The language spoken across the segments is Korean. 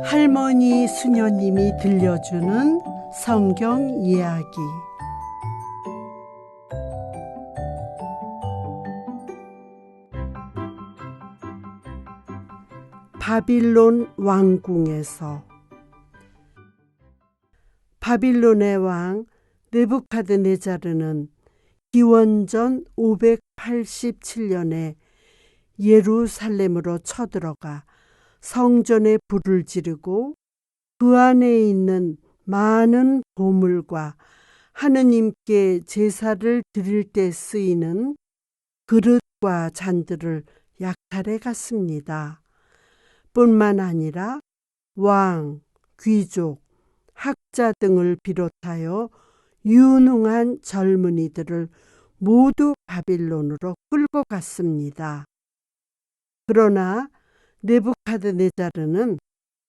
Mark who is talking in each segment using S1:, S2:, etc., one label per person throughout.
S1: 할머니 수녀님이 들려주는 성경 이야기. 바빌론 왕궁에서. 바빌론의 왕 느부갓네자르는 기원전 587년에 예루살렘으로 쳐들어가 성전에 불을 지르고 그 안에 있는 많은 보물과 하느님께 제사를 드릴 때 쓰이는 그릇과 잔들을 약탈해 갔습니다. 뿐만 아니라 왕, 귀족, 학자 등을 비롯하여 유능한 젊은이들을 모두 바빌론으로 끌고 갔습니다. 그러나 느부갓네자르는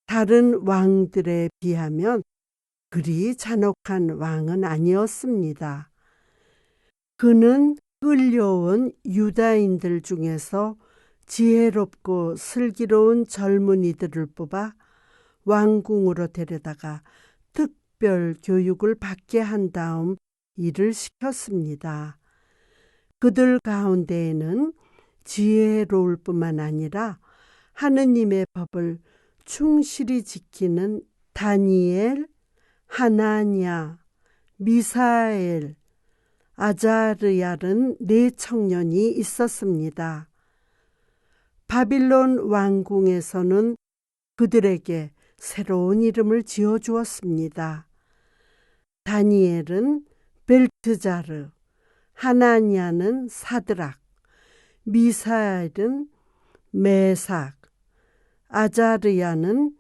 S1: 다른 왕들에 비하면 그리 잔혹한 왕은 아니었습니다. 그는 끌려온 유다인들 중에서 지혜롭고 슬기로운 젊은이들을 뽑아 왕궁으로 데려다가 특별 교육을 받게 한 다음 일을 시켰습니다. 그들 가운데에는 지혜로울 뿐만 아니라 하느님의 법을 충실히 지키는 다니엘, 하나냐, 미사엘, 아자르야는 4청년이 있었습니다. 바빌론 왕궁에서는 그들에게 새로운 이름을 지어주었습니다. 다니엘은 벨트자르, 하나냐는 사드락, 미사엘은 메삭, 아자르야는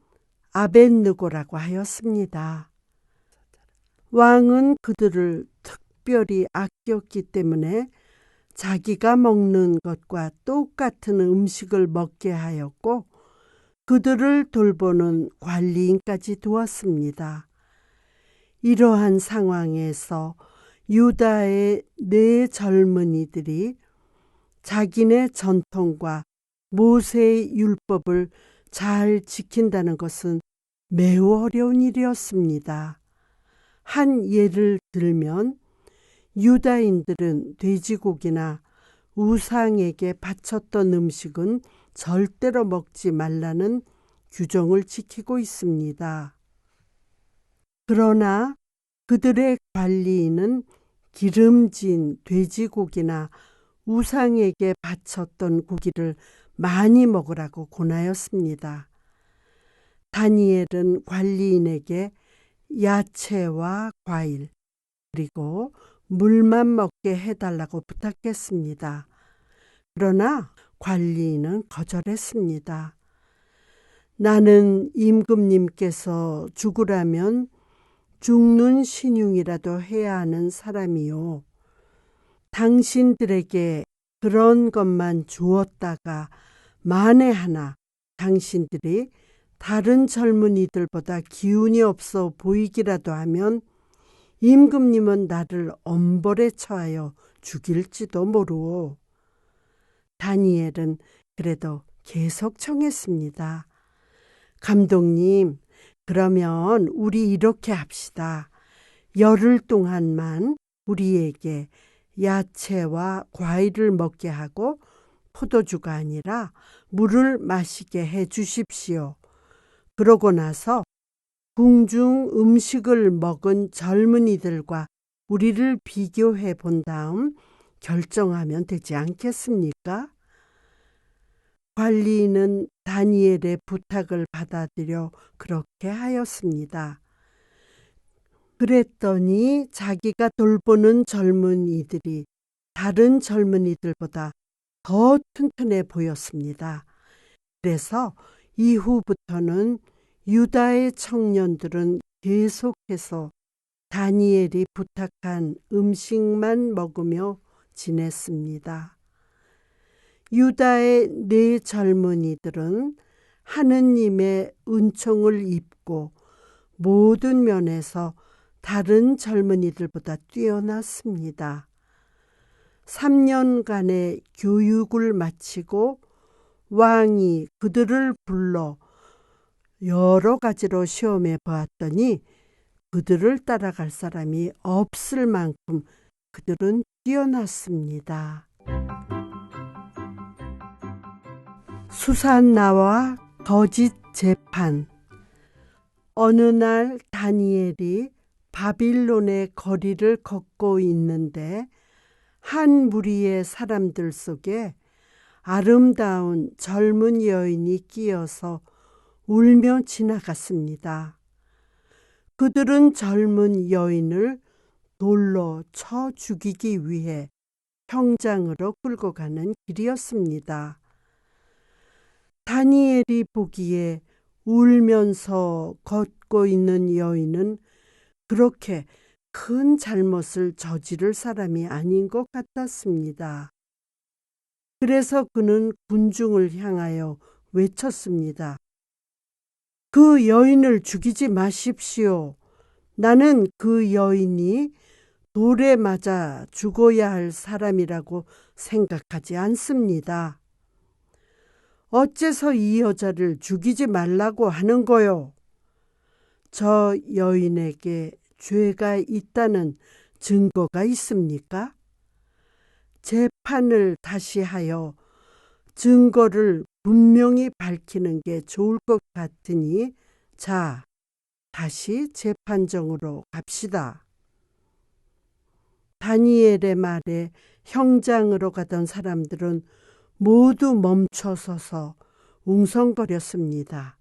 S1: 아벳느고라고 하였습니다. 왕은 그들을 특별히 아꼈기 때문에 자기가 먹는 것과 똑같은 음식을 먹게 하였고 그들을 돌보는 관리인까지 두었습니다. 이러한 상황에서 유다의 4 젊은이들이 자기네 전통과 모세의 율법을 잘 지킨다는 것은 매우 어려운 일이었습니다. 한 예를 들면 유다인들은 돼지고기나 우상에게 바쳤던 음식은 절대로 먹지 말라는 규정을 지키고 있습니다. 그러나 그들의 관리인은 기름진 돼지고기나 우상에게 바쳤던 고기를 많이 먹으라고 권하였습니다. 다니엘은 관리인에게 야채와 과일 그리고 물만 먹게 해달라고 부탁했습니다. 그러나 관리인은 거절했습니다. 나는 임금님께서 죽으라면 죽는 신용이라도 해야 하는 사람이요. 당신들에게 그런 것만 주었다가 만에 하나 당신들이 다른 젊은이들보다 기운이 없어 보이기라도 하면 임금님은 나를 엄벌에 처하여 죽일지도 모르오. 다니엘은 그래도 계속 청했습니다. 감독님, 그러면 우리 이렇게 합시다. 열흘 동안만 우리에게 야채와 과일을 먹게 하고 포도주가 아니라 물을 마시게 해 주십시오. 그러고 나서 궁중 음식을 먹은 젊은이들과 우리를 비교해 본 다음 결정하면 되지 않겠습니까? 관리인은 다니엘의 부탁을 받아들여 그렇게 하였습니다. 그랬더니 자기가 돌보는 젊은이들이 다른 젊은이들보다 더 튼튼해 보였습니다. 그래서 이후부터는 유다의 청년들은 계속해서 다니엘이 부탁한 음식만 먹으며 지냈습니다. 유다의 4 젊은이들은 하느님의 은총을 입고 모든 면에서 다른 젊은이들보다 뛰어났습니다. 3년간의 교육을 마치고 왕이 그들을 불러 여러 가지로 시험해 보았더니 그들을 따라갈 사람이 없을 만큼 그들은 뛰어났습니다. 수산나와 거짓 재판. 어느 날 다니엘이 바빌론의 거리를 걷고 있는데 한 무리의 사람들 속에 아름다운 젊은 여인이 끼어서 울며 지나갔습니다. 그들은 젊은 여인을 돌로 쳐 죽이기 위해 형장으로 끌고 가는 길이었습니다. 다니엘이 보기에 울면서 걷고 있는 여인은 그렇게 큰 잘못을 저지를 사람이 아닌 것 같았습니다. 그래서 그는 군중을 향하여 외쳤습니다. 그 여인을 죽이지 마십시오. 나는 그 여인이 돌에 맞아 죽어야 할 사람이라고 생각하지 않습니다. 어째서 이 여자를 죽이지 말라고 하는 거요? 저 여인에게 죄가 있다는 증거가 있습니까? 재판을 다시 하여 증거를 분명히 밝히는 게 좋을 것 같으니 자, 다시 재판정으로 갑시다. 다니엘의 말에 형장으로 가던 사람들은 모두 멈춰서서 웅성거렸습니다.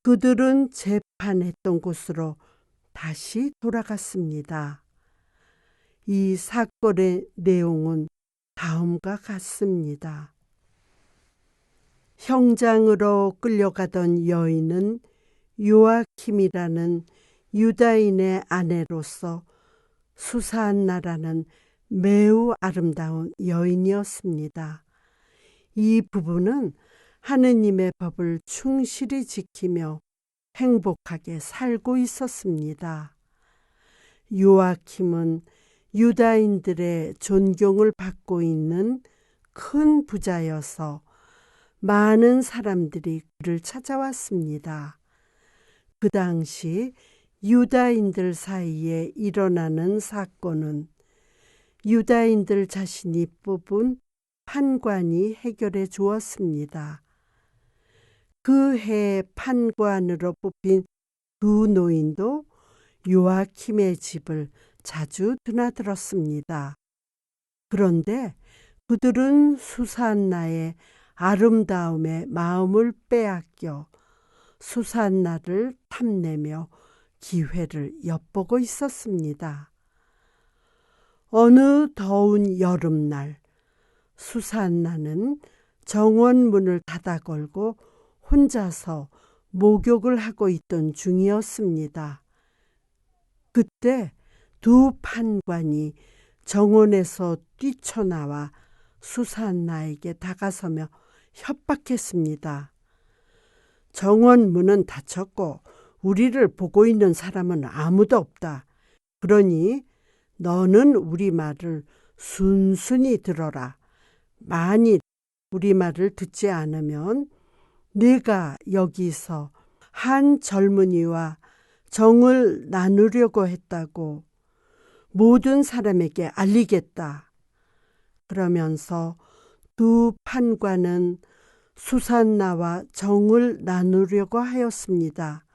S1: 그들은 재판했던 곳으로 다시 돌아갔습니다. 이 사건의 내용은 다음과 같습니다. 형장으로 끌려가던 여인은 요아킴이라는 유다인의 아내로서 수산나라는 매우 아름다운 여인이었습니다. 이 부부는 하느님의 법을 충실히 지키며 행복하게 살고 있었습니다. 요아킴은 유다인들의 존경을 받고 있는 큰 부자여서 많은 사람들이 그를 찾아왔습니다. 그 당시 유다인들 사이에 일어나는 사건은 유다인들 자신이 뽑은 판관이 해결해 주었습니다. 그 해 판관으로 뽑힌 두 노인도 요아킴의 집을 자주 드나들었습니다. 그런데 그들은 수산나의 아름다움에 마음을 빼앗겨 수산나를 탐내며 기회를 엿보고 있었습니다. 어느 더운 여름날 수산나는 정원문을 닫아 걸고 혼자서 목욕을 하고 있던 중이었습니다. 그때 두 판관이 정원에서 뛰쳐나와 수산나에게 다가서며 협박했습니다. 정원 문은 닫혔고 우리를 보고 있는 사람은 아무도 없다. 그러니 너는 우리 말을 순순히 들어라. 만일 우리 말을 듣지 않으면 내가 여기서 한 젊은이와 정을 나누려고 했다고 모든 사람에게 알리겠다. 그러면서 두 판관은 수산나와 정을 나누려고 하였습니다.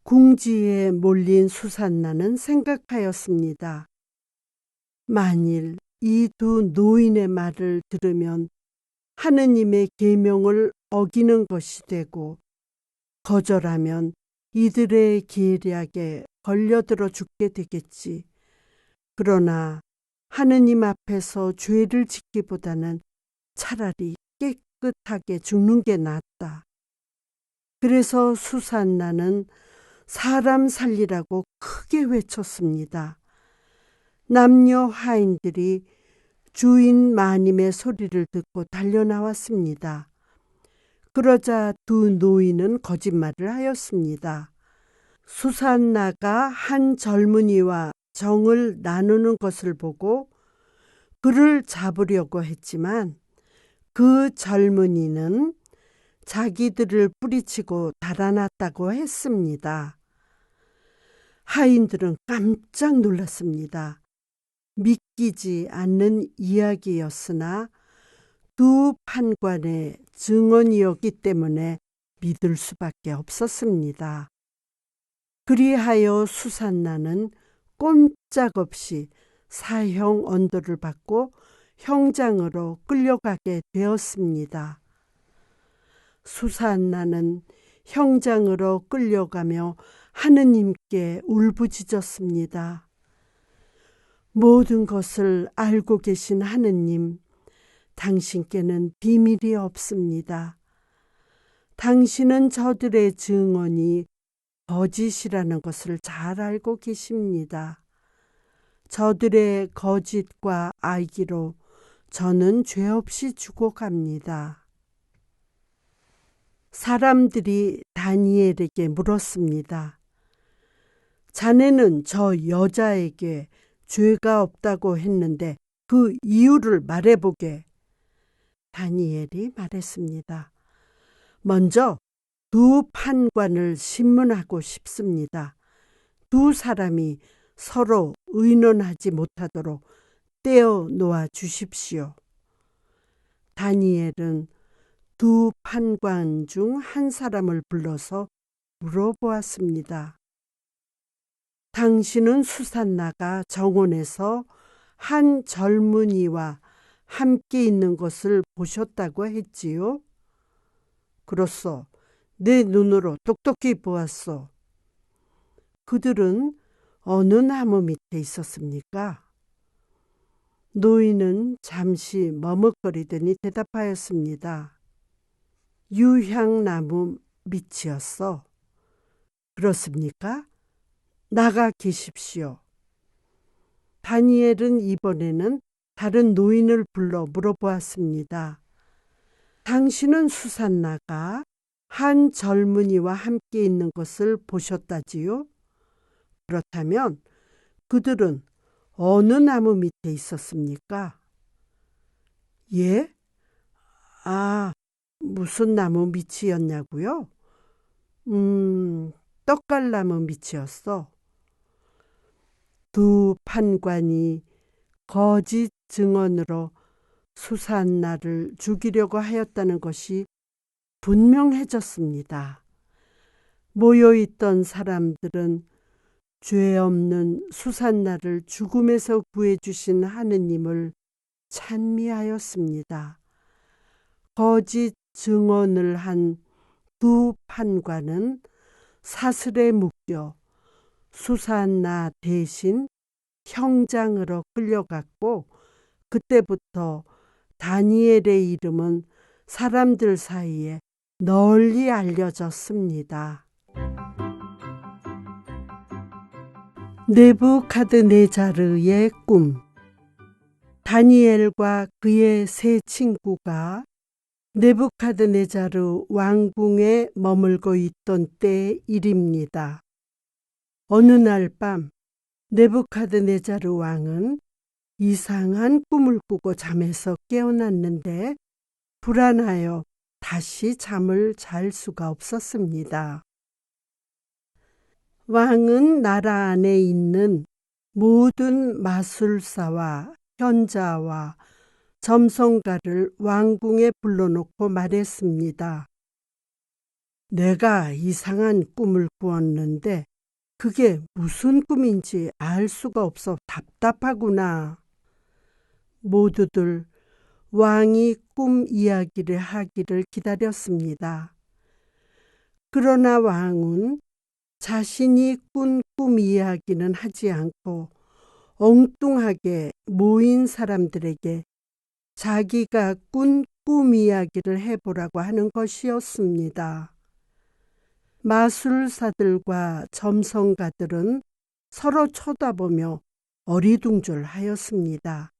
S1: 궁지에 몰린 수산나는 생각하였습니다. 만일 이 두 노인의 말을 들으면 하느님의 계명을 어기는 것이 되고 거절하면 이들의 계략에 걸려들어 죽게 되겠지. 그러나 하느님 앞에서 죄를 짓기보다는 차라리 깨끗하게 죽는 게 낫다. 그래서 수산나는 사람 살리라고 크게 외쳤습니다. 남녀 하인들이 주인 마님의 소리를 듣고 달려나왔습니다. 그러자 두 노인은 거짓말을 하였습니다. 수산나가 한 젊은이와 정을 나누는 것을 보고 그를 잡으려고 했지만 그 젊은이는 자기들을 뿌리치고 달아났다고 했습니다. 하인들은 깜짝 놀랐습니다. 믿기지 않는 이야기였으나 두 판관의 증언이었기 때문에 믿을 수밖에 없었습니다. 그리하여 수산나는 꼼짝없이 사형 언도를 받고 형장으로 끌려가게 되었습니다. 수산나는 형장으로 끌려가며 하느님께 울부짖었습니다. 모든 것을 알고 계신 하느님, 당신께는 비밀이 없습니다. 당신은 저들의 증언이 거짓이라는 것을 잘 알고 계십니다. 저들의 거짓과 알기로 저는 죄 없이 죽어갑니다. 사람들이 다니엘에게 물었습니다. 자네는 저 여자에게 죄가 없다고 했는데 그 이유를 말해보게. 다니엘이 말했습니다. 먼저 두 판관을 신문하고 싶습니다. 두 사람이 서로 의논하지 못하도록 떼어 놓아 주십시오. 다니엘은 두 판관 중 한 사람을 불러서 물어보았습니다. 당신은 수산나가 정원에서 한 젊은이와 함께 있는 것을 보셨다고 했지요? 그렇소. 내 눈으로 똑똑히 보았소. 그들은 어느 나무 밑에 있었습니까? 노인은 잠시 머뭇거리더니 대답하였습니다. 유향나무 밑이었어. 그렇습니까? 나가 계십시오. 다니엘은 이번에는 다른 노인을 불러 물어보았습니다. 당신은 수산나가 한 젊은이와 함께 있는 것을 보셨다지요? 그렇다면 그들은 어느 나무 밑에 있었습니까? 예? 무슨 나무 밑이었냐고요? 떡갈나무 밑이었어. 두 판관이 거짓 증언으로 수산나를 죽이려고 하였다는 것이 분명해졌습니다. 모여있던 사람들은 죄 없는 수산나를 죽음에서 구해주신 하느님을 찬미하였습니다. 거짓 증언을 한 두 판관은 사슬에 묶여 수산나 대신 형장으로 끌려갔고 그때부터 다니엘의 이름은 사람들 사이에 널리 알려졌습니다. 느부갓네자르의 꿈. 다니엘과 그의 세 친구가 느부갓네자르 왕궁에 머물고 있던 때의 일입니다. 어느 날 밤 느부갓네자르 왕은 이상한 꿈을 꾸고 잠에서 깨어났는데 불안하여 다시 잠을 잘 수가 없었습니다. 왕은 나라 안에 있는 모든 마술사와 현자와 점성가를 왕궁에 불러놓고 말했습니다. 내가 이상한 꿈을 꾸었는데 그게 무슨 꿈인지 알 수가 없어 답답하구나. 모두들 왕이 꿈 이야기를 하기를 기다렸습니다. 그러나 왕은 자신이 꾼 꿈 이야기는 하지 않고 엉뚱하게 모인 사람들에게 자기가 꾼 꿈 이야기를 해보라고 하는 것이었습니다. 마술사들과 점성가들은 서로 쳐다보며 어리둥절하였습니다.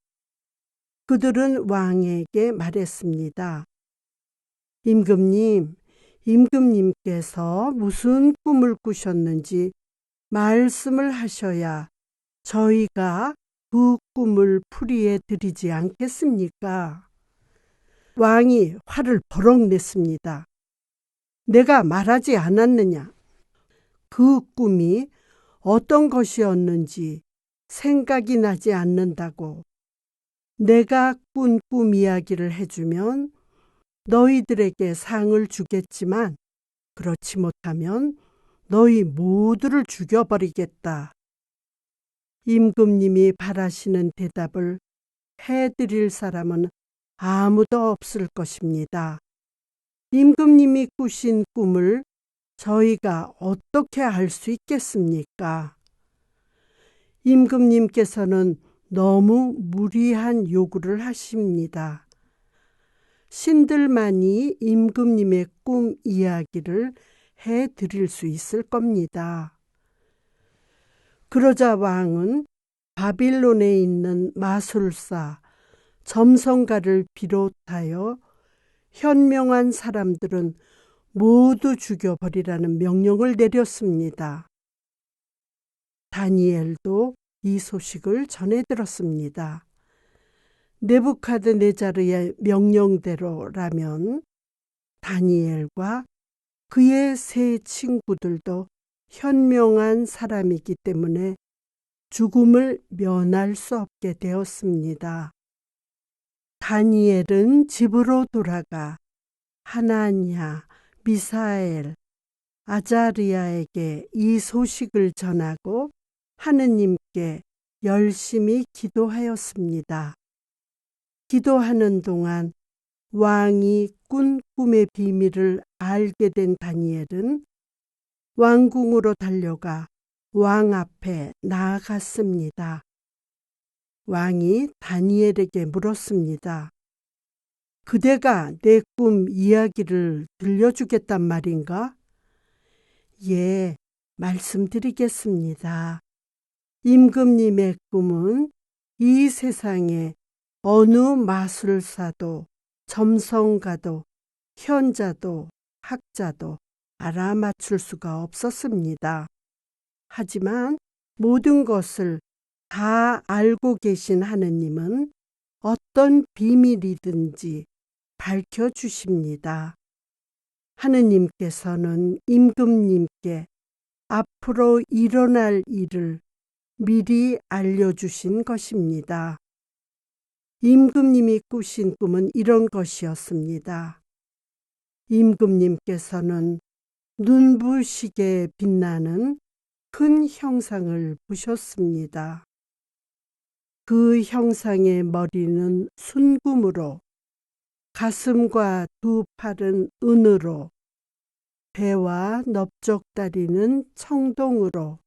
S1: 그들은 왕에게 말했습니다. 임금님께서 무슨 꿈을 꾸셨는지 말씀을 하셔야 저희가 그 꿈을 풀이해 드리지 않겠습니까? 왕이 화를 버럭 냈습니다. 내가 말하지 않았느냐? 그 꿈이 어떤 것이었는지 생각이 나지 않는다고. 내가 꾼 꿈 이야기를 해주면 너희들에게 상을 주겠지만 그렇지 못하면 너희 모두를 죽여버리겠다. 임금님이 바라시는 대답을 해드릴 사람은 아무도 없을 것입니다. 임금님이 꾸신 꿈을 저희가 어떻게 알 수 있겠습니까? 임금님께서는 너무 무리한 요구를 하십니다. 신들만이 임금님의 꿈 이야기를 해드릴 수 있을 겁니다. 그러자 왕은 바빌론에 있는 마술사, 점성가를 비롯하여 현명한 사람들은 모두 죽여버리라는 명령을 내렸습니다. 다니엘도 이 소식을 전해 들었습니다. 느부갓네자르의 명령대로라면 다니엘과 그의 세 친구들도 현명한 사람이기 때문에 죽음을 면할 수 없게 되었습니다. 다니엘은 집으로 돌아가 하나냐, 미사엘, 아자리아에게 이 소식을 전하고 하느님께 열심히 기도하였습니다. 기도하는 동안 왕이 꾼 꿈의 비밀을 알게 된 다니엘은 왕궁으로 달려가 왕 앞에 나아갔습니다. 왕이 다니엘에게 물었습니다. 그대가 내 꿈 이야기를 들려주겠단 말인가? 예, 말씀드리겠습니다. 임금님의 꿈은 이 세상에 어느 마술사도, 점성가도, 현자도, 학자도 알아맞출 수가 없었습니다. 하지만 모든 것을 다 알고 계신 하느님은 어떤 비밀이든지 밝혀주십니다. 하느님께서는 임금님께 앞으로 일어날 일을 미리 알려주신 것입니다. 임금님이 꾸신 꿈은 이런 것이었습니다. 임금님께서는 눈부시게 빛나는 큰 형상을 보셨습니다. 그 형상의 머리는 순금으로, 가슴과 두 팔은 은으로, 배와 넓적다리는 청동으로,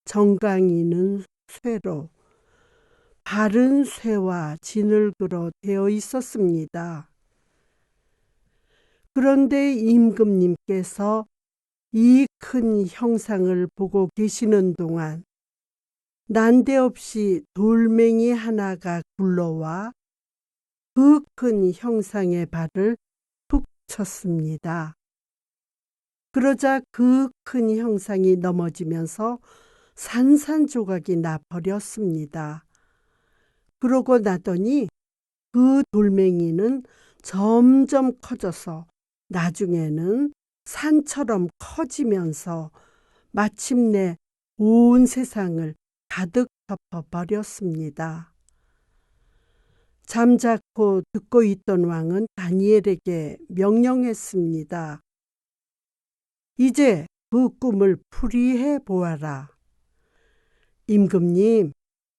S1: 정강이는 쇠로, 발은 쇠와 진흙으로 되어 있었습니다. 그런데 임금님께서 이 큰 형상을 보고 계시는 동안 난데없이 돌멩이 하나가 굴러와 그 큰 형상의 발을 툭 쳤습니다. 그러자 그 큰 형상이 넘어지면서 산산조각이 나 버렸습니다. 그러고 나더니 그 돌멩이는 점점 커져서 나중에는 산처럼 커지면서 마침내 온 세상을 가득 덮어버렸습니다. 잠자코 듣고 있던 왕은 다니엘에게 명령했습니다. 이제 그 꿈을 풀이해 보아라.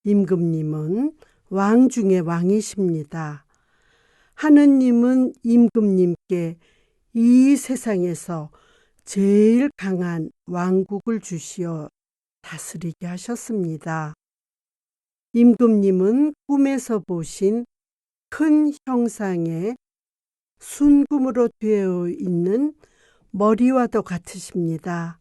S1: 임금님은 왕 중에 왕이십니다. 하느님은 임금님께 이 세상에서 제일 강한 왕국을 주시어 다스리게 하셨습니다. 임금님은 꿈에서 보신 큰 형상의 순금으로 되어 있는 머리와도 같으십니다.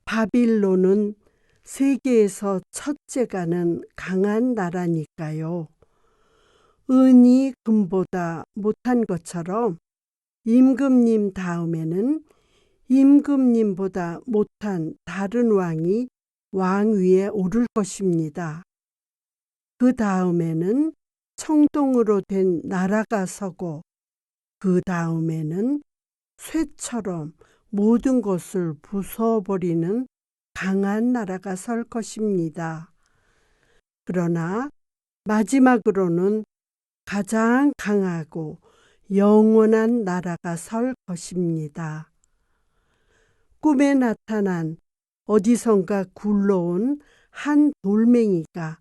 S1: 바빌론은 세계에서 첫째가는 강한 나라니까요. 은이 금보다 못한 것처럼 임금님 다음에는 임금님보다 못한 다른 왕이 왕 위에 오를 것입니다. 그 다음에는 청동으로 된 나라가 서고 그 다음에는 쇠처럼 모든 것을 부숴버리는 강한 나라가 설 것입니다. 그러나 마지막으로는 가장 강하고 영원한 나라가 설 것입니다. 꿈에 나타난 어디선가 굴러온 한 돌멩이가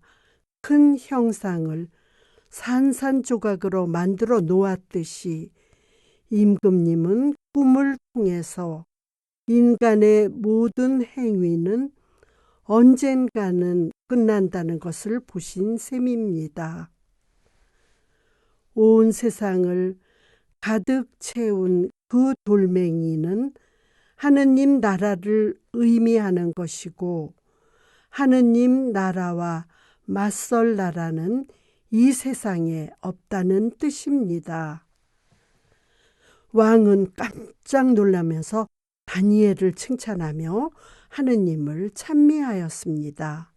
S1: 큰 형상을 산산조각으로 만들어 놓았듯이 임금님은 꿈을 통해서 인간의 모든 행위는 언젠가는 끝난다는 것을 보신 셈입니다. 온 세상을 가득 채운 그 돌멩이는 하느님 나라를 의미하는 것이고 하느님 나라와 맞설 나라는 이 세상에 없다는 뜻입니다. 왕은 깜짝 놀라면서 다니엘을 칭찬하며 하느님을 찬미하였습니다.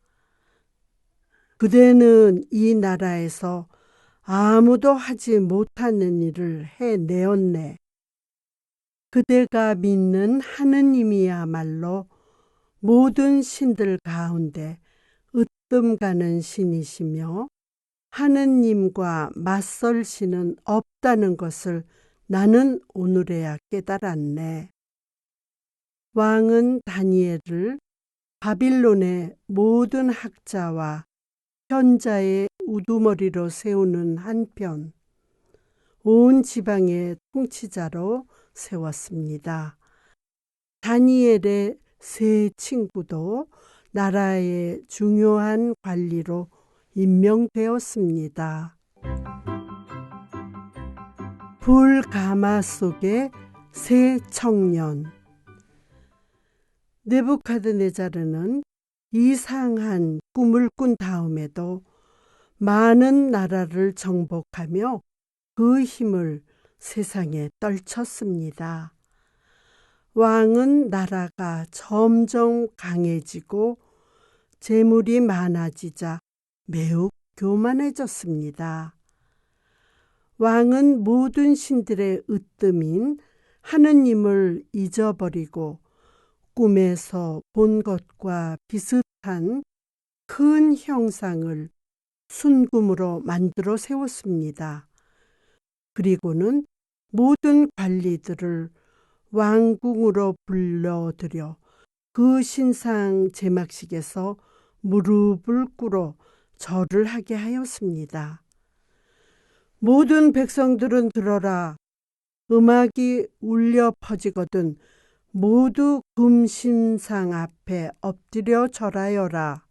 S1: 그대는 이 나라에서 아무도 하지 못하는 일을 해내었네. 그대가 믿는 하느님이야말로 모든 신들 가운데 으뜸 가는 신이시며 하느님과 맞설 신은 없다는 것을 나는 오늘에야 깨달았네. 왕은 다니엘을 바빌론의 모든 학자와 현자의 우두머리로 세우는 한편 온 지방의 통치자로 세웠습니다. 다니엘의 세 친구도 나라의 중요한 관리로 임명되었습니다. 불가마 속의 세 청년. 느부갓네자르는 이상한 꿈을 꾼 다음에도 많은 나라를 정복하며 그 힘을 세상에 떨쳤습니다. 왕은 나라가 점점 강해지고 재물이 많아지자 매우 교만해졌습니다. 왕은 모든 신들의 으뜸인 하느님을 잊어버리고 꿈에서 본 것과 비슷한 큰 형상을 순금으로 만들어 세웠습니다. 그리고는 모든 관리들을 왕궁으로 불러들여 그 신상 제막식에서 무릎을 꿇어 절을 하게 하였습니다. 모든 백성들은 들어라. 음악이 울려 퍼지거든 모두 금신상 앞에 엎드려 절하여라.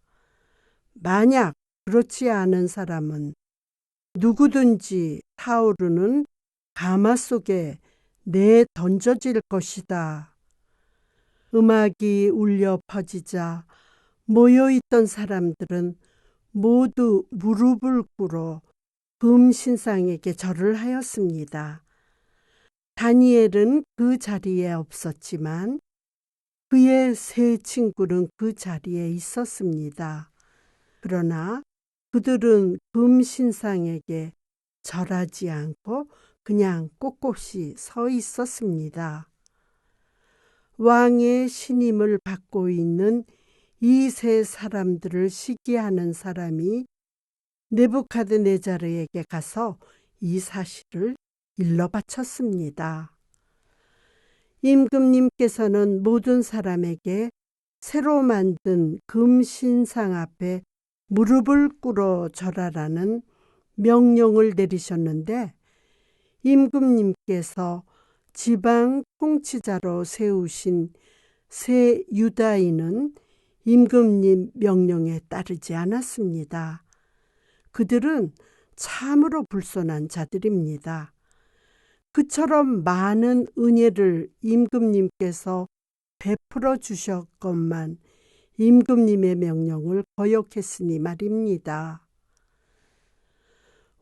S1: 만약 그렇지 않은 사람은 누구든지 타오르는 가마 속에 내던져질 것이다. 음악이 울려 퍼지자 모여있던 사람들은 모두 무릎을 꿇어 금신상에게 절을 하였습니다. 다니엘은 그 자리에 없었지만 그의 세 친구는 그 자리에 있었습니다. 그러나 그들은 금신상에게 절하지 않고 그냥 꼿꼿이 서 있었습니다. 왕의 신임을 받고 있는 이 세 사람들을 시기하는 사람이 느부갓네자르에게 가서 이 사실을 일러 바쳤습니다. 임금님께서는 모든 사람에게 새로 만든 금신상 앞에 무릎을 꿇어 절하라는 명령을 내리셨는데 임금님께서 지방 통치자로 세우신 세 유다인은 임금님 명령에 따르지 않았습니다. 그들은 참으로 불손한 자들입니다. 그처럼 많은 은혜를 임금님께서 베풀어 주셨건만 임금님의 명령을 거역했으니 말입니다.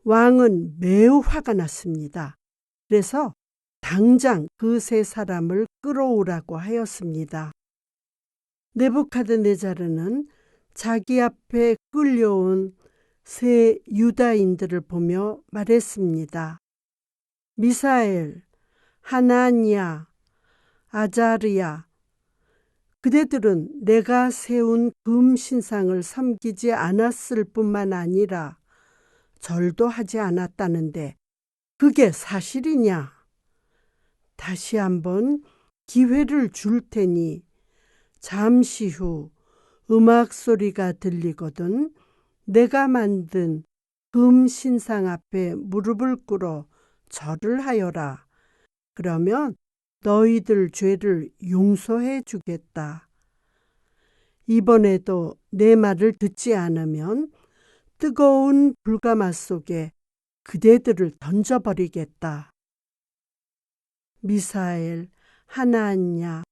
S1: 왕은 매우 화가 났습니다. 그래서 당장 그 세 사람을 끌어오라고 하였습니다. 느부갓네자르는 자기 앞에 끌려온 세 유다인들을 보며 말했습니다. 미사엘, 하나니야, 아자르야, 그대들은 내가 세운 금 신상을 섬기지 않았을 뿐만 아니라 절도 하지 않았다는데 그게 사실이냐? 다시 한번 기회를 줄 테니 잠시 후 음악 소리가 들리거든 내가 만든 금 신상 앞에 무릎을 꿇어 절을 하여라. 그러면 너희들 죄를 용서해 주겠다. 이번에도 내 말을 듣지 않으면 뜨거운 불가마 속에 그대들을 던져버리겠다. 미사엘, 하나냐,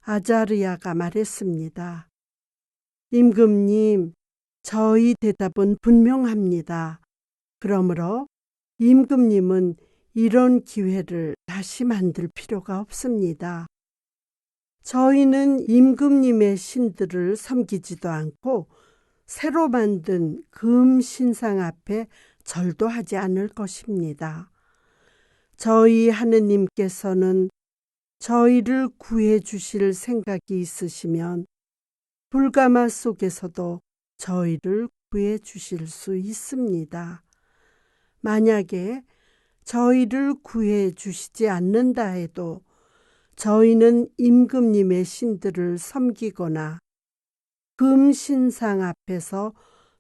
S1: 아자르야가 말했습니다. 임금님, 저희 대답은 분명합니다. 그러므로 임금님은 이런 기회를 다시 만들 필요가 없습니다. 저희는 임금님의 신들을 섬기지도 않고 새로 만든 금 신상 앞에 절도 하지 않을 것입니다. 저희 하느님께서는 저희를 구해 주실 생각이 있으시면 불가마 속에서도 저희를 구해 주실 수 있습니다. 만약에 저희를 구해 주시지 않는다 해도 저희는 임금님의 신들을 섬기거나 금 신상 앞에서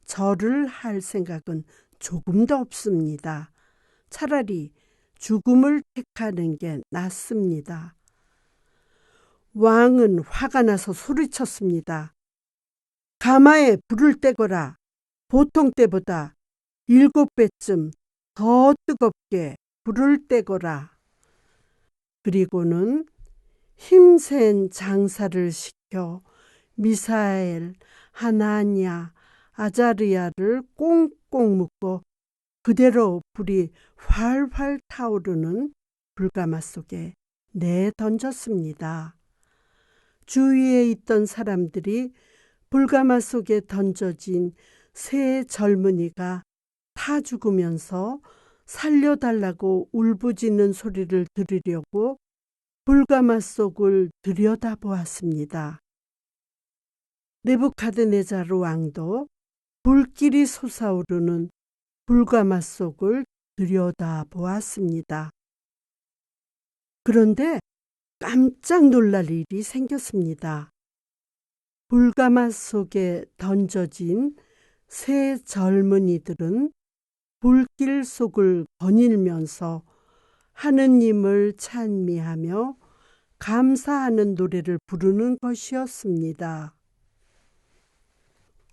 S1: 절을 할 생각은 조금도 없습니다. 차라리 죽음을 택하는 게 낫습니다. 왕은 화가 나서 소리쳤습니다. 가마에 불을 떼거라. 보통 때보다 7배쯤 더 뜨겁게 불을 떼거라. 그리고는 힘센 장사를 시켜 미사엘, 하나냐, 아자르야를 꽁꽁 묶고 그대로 불이 활활 타오르는 불가마 속에 내던졌습니다. 주위에 있던 사람들이 불가마 속에 던져진 세 젊은이가 타 죽으면서 살려달라고 울부짖는 소리를 들으려고 불가마 속을 들여다보았습니다. 느부갓네살 왕도 불길이 솟아오르는 불가마 속을 들여다보았습니다. 그런데 깜짝 놀랄 일이 생겼습니다. 불가마 속에 던져진 세 젊은이들은 불길 속을 거닐면서 하느님을 찬미하며 감사하는 노래를 부르는 것이었습니다.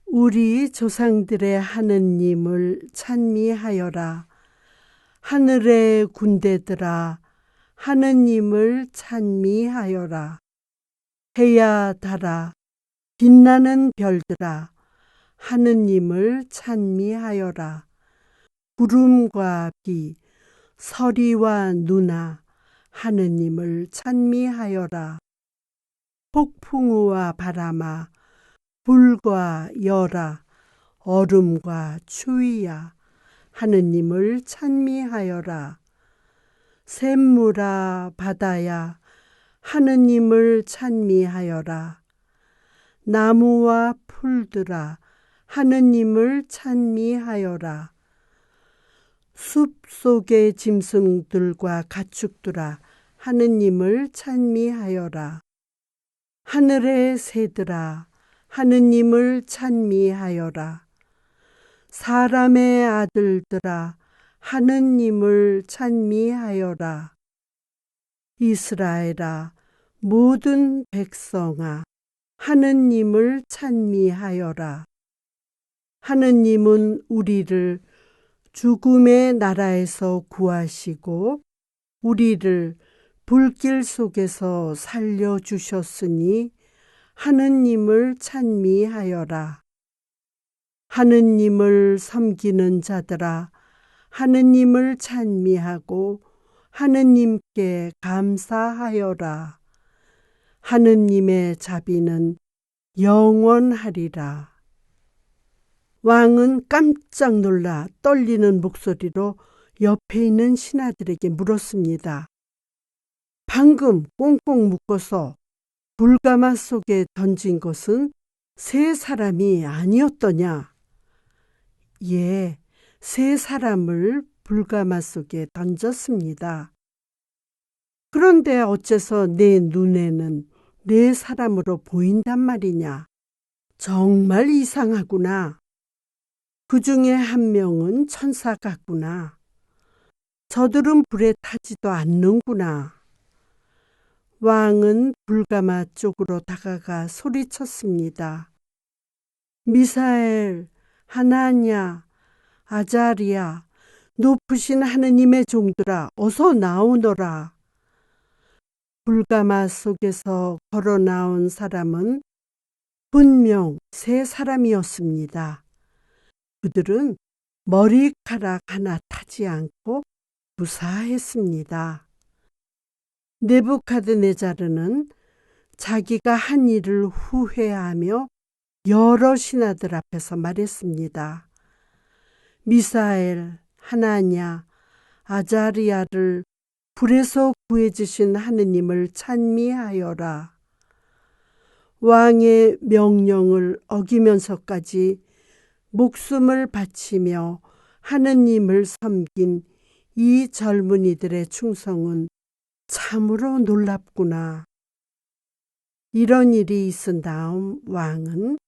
S1: 우리 조상들의 하느님을 찬미하여라. 하늘의 군대들아, 하느님을 찬미하여라. 해야 달아, 빛나는 별들아, 하느님을 찬미하여라. 구름과 비, 서리와 누나, 하느님을 찬미하여라. 폭풍우와 바람아, 불과 열아, 얼음과 추위야, 하느님을 찬미하여라. 샘물아, 바다야, 하느님을 찬미하여라. 나무와 풀들아, 하느님을 찬미하여라. 숲 속의 짐승들과 가축들아, 하느님을 찬미하여라. 하늘의 새들아, 하느님을 찬미하여라. 사람의 아들들아, 하느님을 찬미하여라. 이스라엘아, 모든 백성아, 하느님을 찬미하여라. 하느님은 우리를 죽음의 나라에서 구하시고 우리를 불길 속에서 살려주셨으니 하느님을 찬미하여라. 하느님을 섬기는 자들아, 하느님을 찬미하고 하느님께 감사하여라. 하느님의 자비는 영원하리라. 왕은 깜짝 놀라 떨리는 목소리로 옆에 있는 신하들에게 물었습니다. 방금 꽁꽁 묶어서 불가마 속에 던진 것은 세 사람이 아니었더냐? 예, 세 사람을 불가마 속에 던졌습니다. 그런데 어째서 내 눈에는 네 사람으로 보인단 말이냐? 정말 이상하구나. 그 중에 한 명은 천사 같구나. 저들은 불에 타지도 않는구나. 왕은 불가마 쪽으로 다가가 소리쳤습니다. 미사엘, 하나냐, 아자리야, 높으신 하느님의 종들아, 어서 나오너라. 불가마 속에서 걸어 나온 사람은 분명 세 사람이었습니다. 그들은 머리카락 하나 타지 않고 무사했습니다. 느부갓네자르는 자기가 한 일을 후회하며 여러 신하들 앞에서 말했습니다. 미사엘, 하나냐, 아자리야를 불에서 구해주신 하느님을 찬미하여라. 왕의 명령을 어기면서까지 목숨을 바치며 하느님을 섬긴 이 젊은이들의 충성은 참으로 놀랍구나. 이런 일이 있은 다음 왕은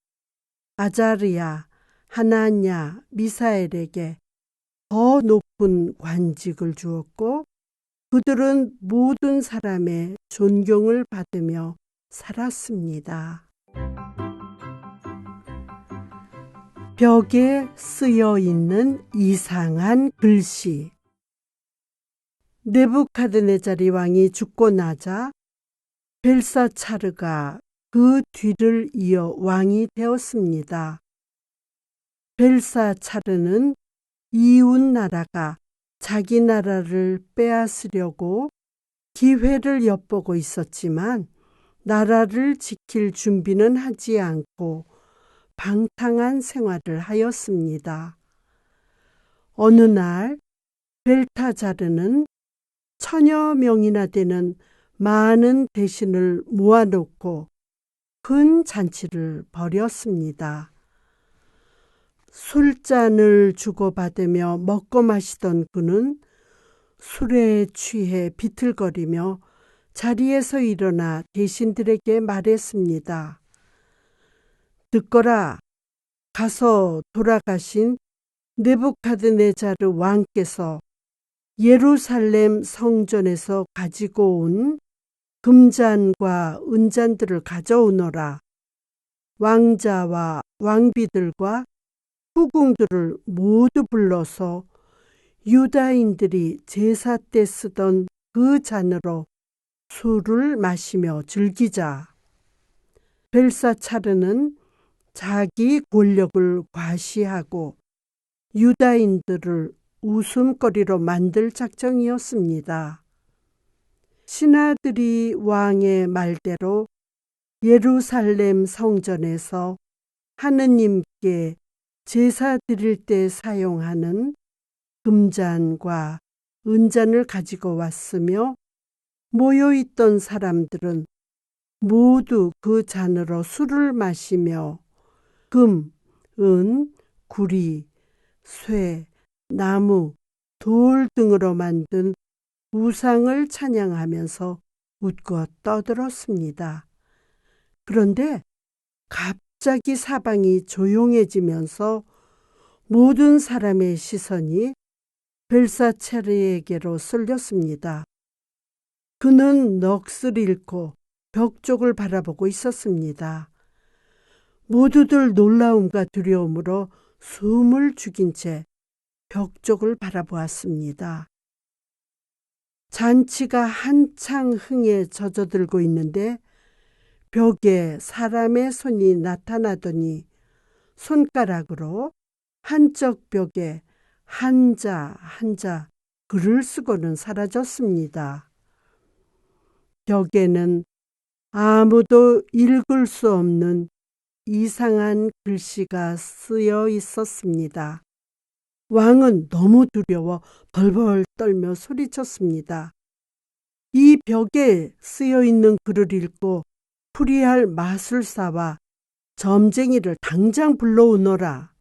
S1: 아자르야, 하나냐, 미사엘에게 더 높은 관직을 주었고 그들은 모든 사람의 존경을 받으며 살았습니다. 벽에 쓰여 있는 이상한 글씨. 느부갓네자리 왕이 죽고 나자 벨사차르가 그 뒤를 이어 왕이 되었습니다. 벨사차르는 이웃 나라가 자기 나라를 빼앗으려고 기회를 엿보고 있었지만 나라를 지킬 준비는 하지 않고 방탕한 생활을 하였습니다. 어느 날 벨타자르는 1000여 명이나 되는 많은 대신을 모아놓고 큰 잔치를 벌였습니다. 술잔을 주고받으며 먹고 마시던 그는 술에 취해 비틀거리며 자리에서 일어나 대신들에게 말했습니다. 듣거라. 가서 돌아가신 느부갓네자르 왕께서 예루살렘 성전에서 가지고 온 금잔과 은잔들을 가져오너라. 왕자와 왕비들과 후궁들을 모두 불러서 유다인들이 제사 때 쓰던 그 잔으로 술을 마시며 즐기자. 벨사차르는 자기 권력을 과시하고 유다인들을 웃음거리로 만들 작정이었습니다. 신하들이 왕의 말대로 예루살렘 성전에서 하느님께 제사 드릴 때 사용하는 금잔과 은잔을 가지고 왔으며 모여있던 사람들은 모두 그 잔으로 술을 마시며 금, 은, 구리, 쇠, 나무, 돌 등으로 만든 우상을 찬양하면서 웃고 떠들었습니다. 그런데 갑자기 사방이 조용해지면서 모든 사람의 시선이 벨사차르에게로 쏠렸습니다. 그는 넋을 잃고 벽 쪽을 바라보고 있었습니다. 모두들 놀라움과 두려움으로 숨을 죽인 채 벽 쪽을 바라보았습니다. 잔치가 한창 흥에 젖어들고 있는데 벽에 사람의 손이 나타나더니 손가락으로 한쪽 벽에 한자 한자 글을 쓰고는 사라졌습니다. 벽에는 아무도 읽을 수 없는 이상한 글씨가 쓰여 있었습니다. 왕은 너무 두려워 벌벌 떨며 소리쳤습니다. 이 벽에 쓰여 있는 글을 읽고 풀이할 마술사와 점쟁이를 당장 불러오너라.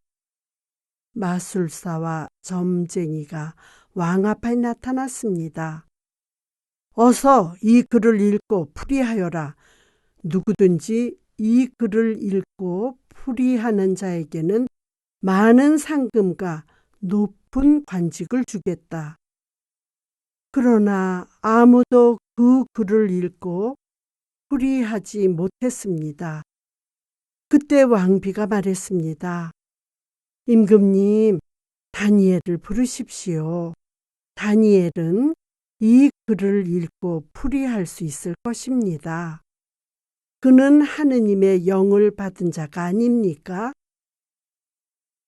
S1: 마술사와 점쟁이가 왕 앞에 나타났습니다. 어서 이 글을 읽고 풀이하여라. 누구든지 이 글을 읽고 풀이하는 자에게는 많은 상금과 높은 관직을 주겠다. 그러나 아무도 그 글을 읽고 풀이하지 못했습니다. 그때 왕비가 말했습니다. 임금님, 다니엘을 부르십시오. 다니엘은 이 글을 읽고 풀이할 수 있을 것입니다. 그는 하느님의 영을 받은 자가 아닙니까?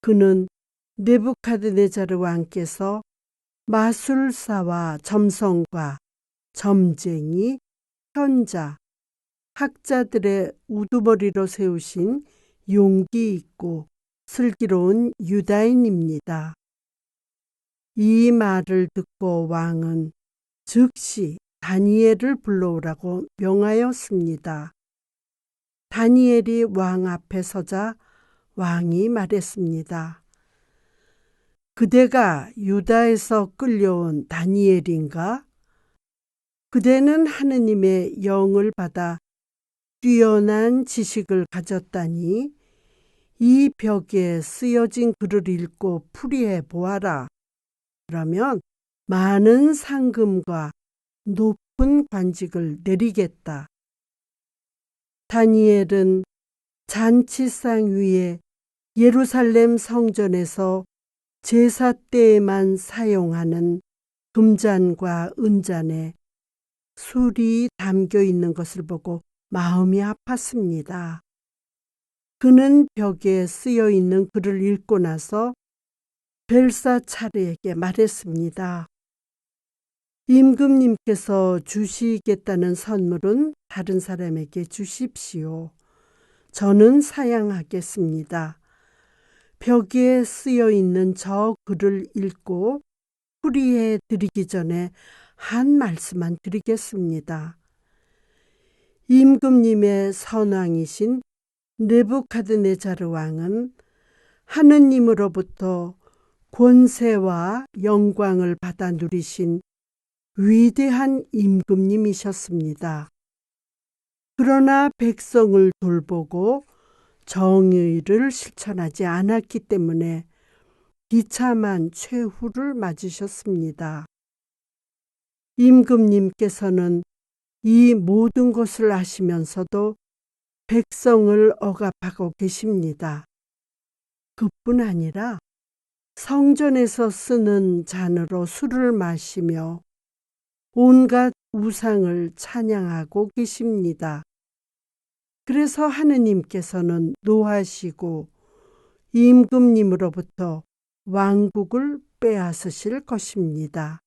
S1: 그는 느부갓네살 왕께서 마술사와 점성과 점쟁이, 현자, 학자들의 우두머리로 세우신 용기 있고 슬기로운 유다인입니다. 이 말을 듣고 왕은 즉시 다니엘을 불러오라고 명하였습니다. 다니엘이 왕 앞에 서자 왕이 말했습니다. 그대가 유다에서 끌려온 다니엘인가? 그대는 하느님의 영을 받아 뛰어난 지식을 가졌다니 이 벽에 쓰여진 글을 읽고 풀이해 보아라. 그러면 많은 상금과 높은 관직을 내리겠다. 다니엘은 잔치상 위에 예루살렘 성전에서 제사 때에만 사용하는 금잔과 은잔에 술이 담겨 있는 것을 보고 마음이 아팠습니다. 그는 벽에 쓰여 있는 글을 읽고 나서 벨사차르에게 말했습니다. 임금님께서 주시겠다는 선물은 다른 사람에게 주십시오. 저는 사양하겠습니다. 벽에 쓰여 있는 저 글을 읽고 풀이해 드리기 전에 한 말씀만 드리겠습니다. 임금님의 선왕이신 느부갓네살 왕은 하느님으로부터 권세와 영광을 받아 누리신 위대한 임금님이셨습니다. 그러나 백성을 돌보고 정의를 실천하지 않았기 때문에 비참한 최후를 맞으셨습니다. 임금님께서는 이 모든 것을 아시면서도 백성을 억압하고 계십니다. 그뿐 아니라 성전에서 쓰는 잔으로 술을 마시며 온갖 우상을 찬양하고 계십니다. 그래서 하느님께서는 노하시고 임금님으로부터 왕국을 빼앗으실 것입니다.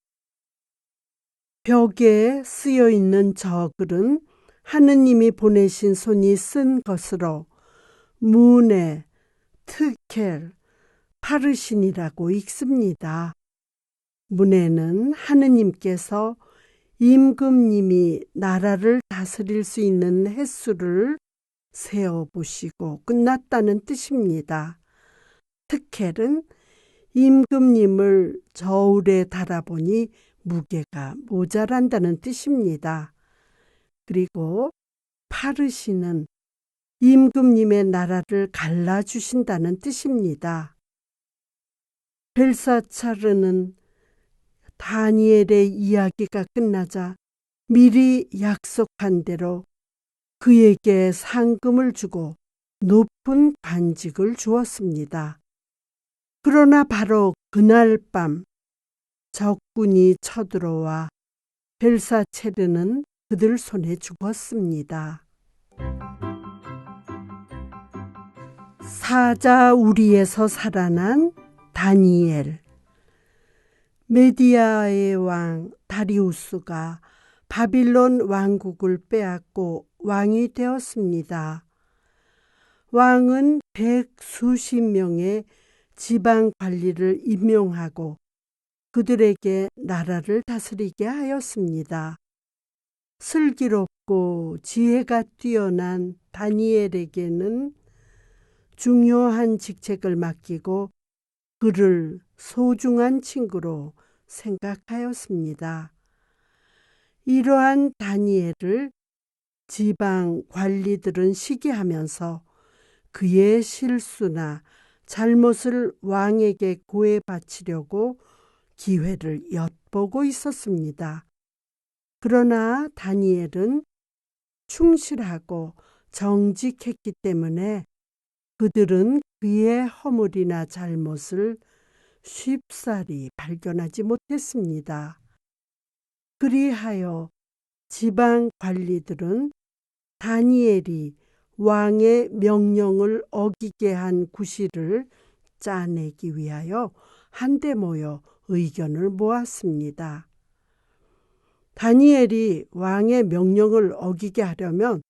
S1: 벽에 쓰여 있는 저 글은 하느님이 보내신 손이 쓴 것으로 문에 트켈, 파르신이라고 읽습니다. 문에는 하느님께서 임금님이 나라를 다스릴 수 있는 횟수를 세어보시고 끝났다는 뜻입니다. 트켈은 임금님을 저울에 달아보니 무게가 모자란다는 뜻입니다. 그리고 파르시는 임금님의 나라를 갈라주신다는 뜻입니다. 벨사차르는 다니엘의 이야기가 끝나자 미리 약속한 대로 그에게 상금을 주고 높은 관직을 주었습니다. 그러나 바로 그날 밤 적군이 쳐들어와 벨사차르는 그들 손에 죽었습니다. 사자 우리에서 살아난 다니엘. 메디아의 왕 다리우스가 바빌론 왕국을 빼앗고 왕이 되었습니다. 왕은 100수십 명의 지방 관리를 임명하고 그들에게 나라를 다스리게 하였습니다. 슬기롭고 지혜가 뛰어난 다니엘에게는 중요한 직책을 맡기고 그를 소중한 친구로 생각하였습니다. 이러한 다니엘을 지방 관리들은 시기하면서 그의 실수나 잘못을 왕에게 고해 바치려고 기회를 엿보고 있었습니다. 그러나 다니엘은 충실하고 정직했기 때문에 그들은 그의 허물이나 잘못을 쉽사리 발견하지 못했습니다. 그리하여 지방 관리들은 다니엘이 왕의 명령을 어기게 한 구실을 짜내기 위하여 한데 모여 의견을 모았습니다. 다니엘이 왕의 명령을 어기게 하려면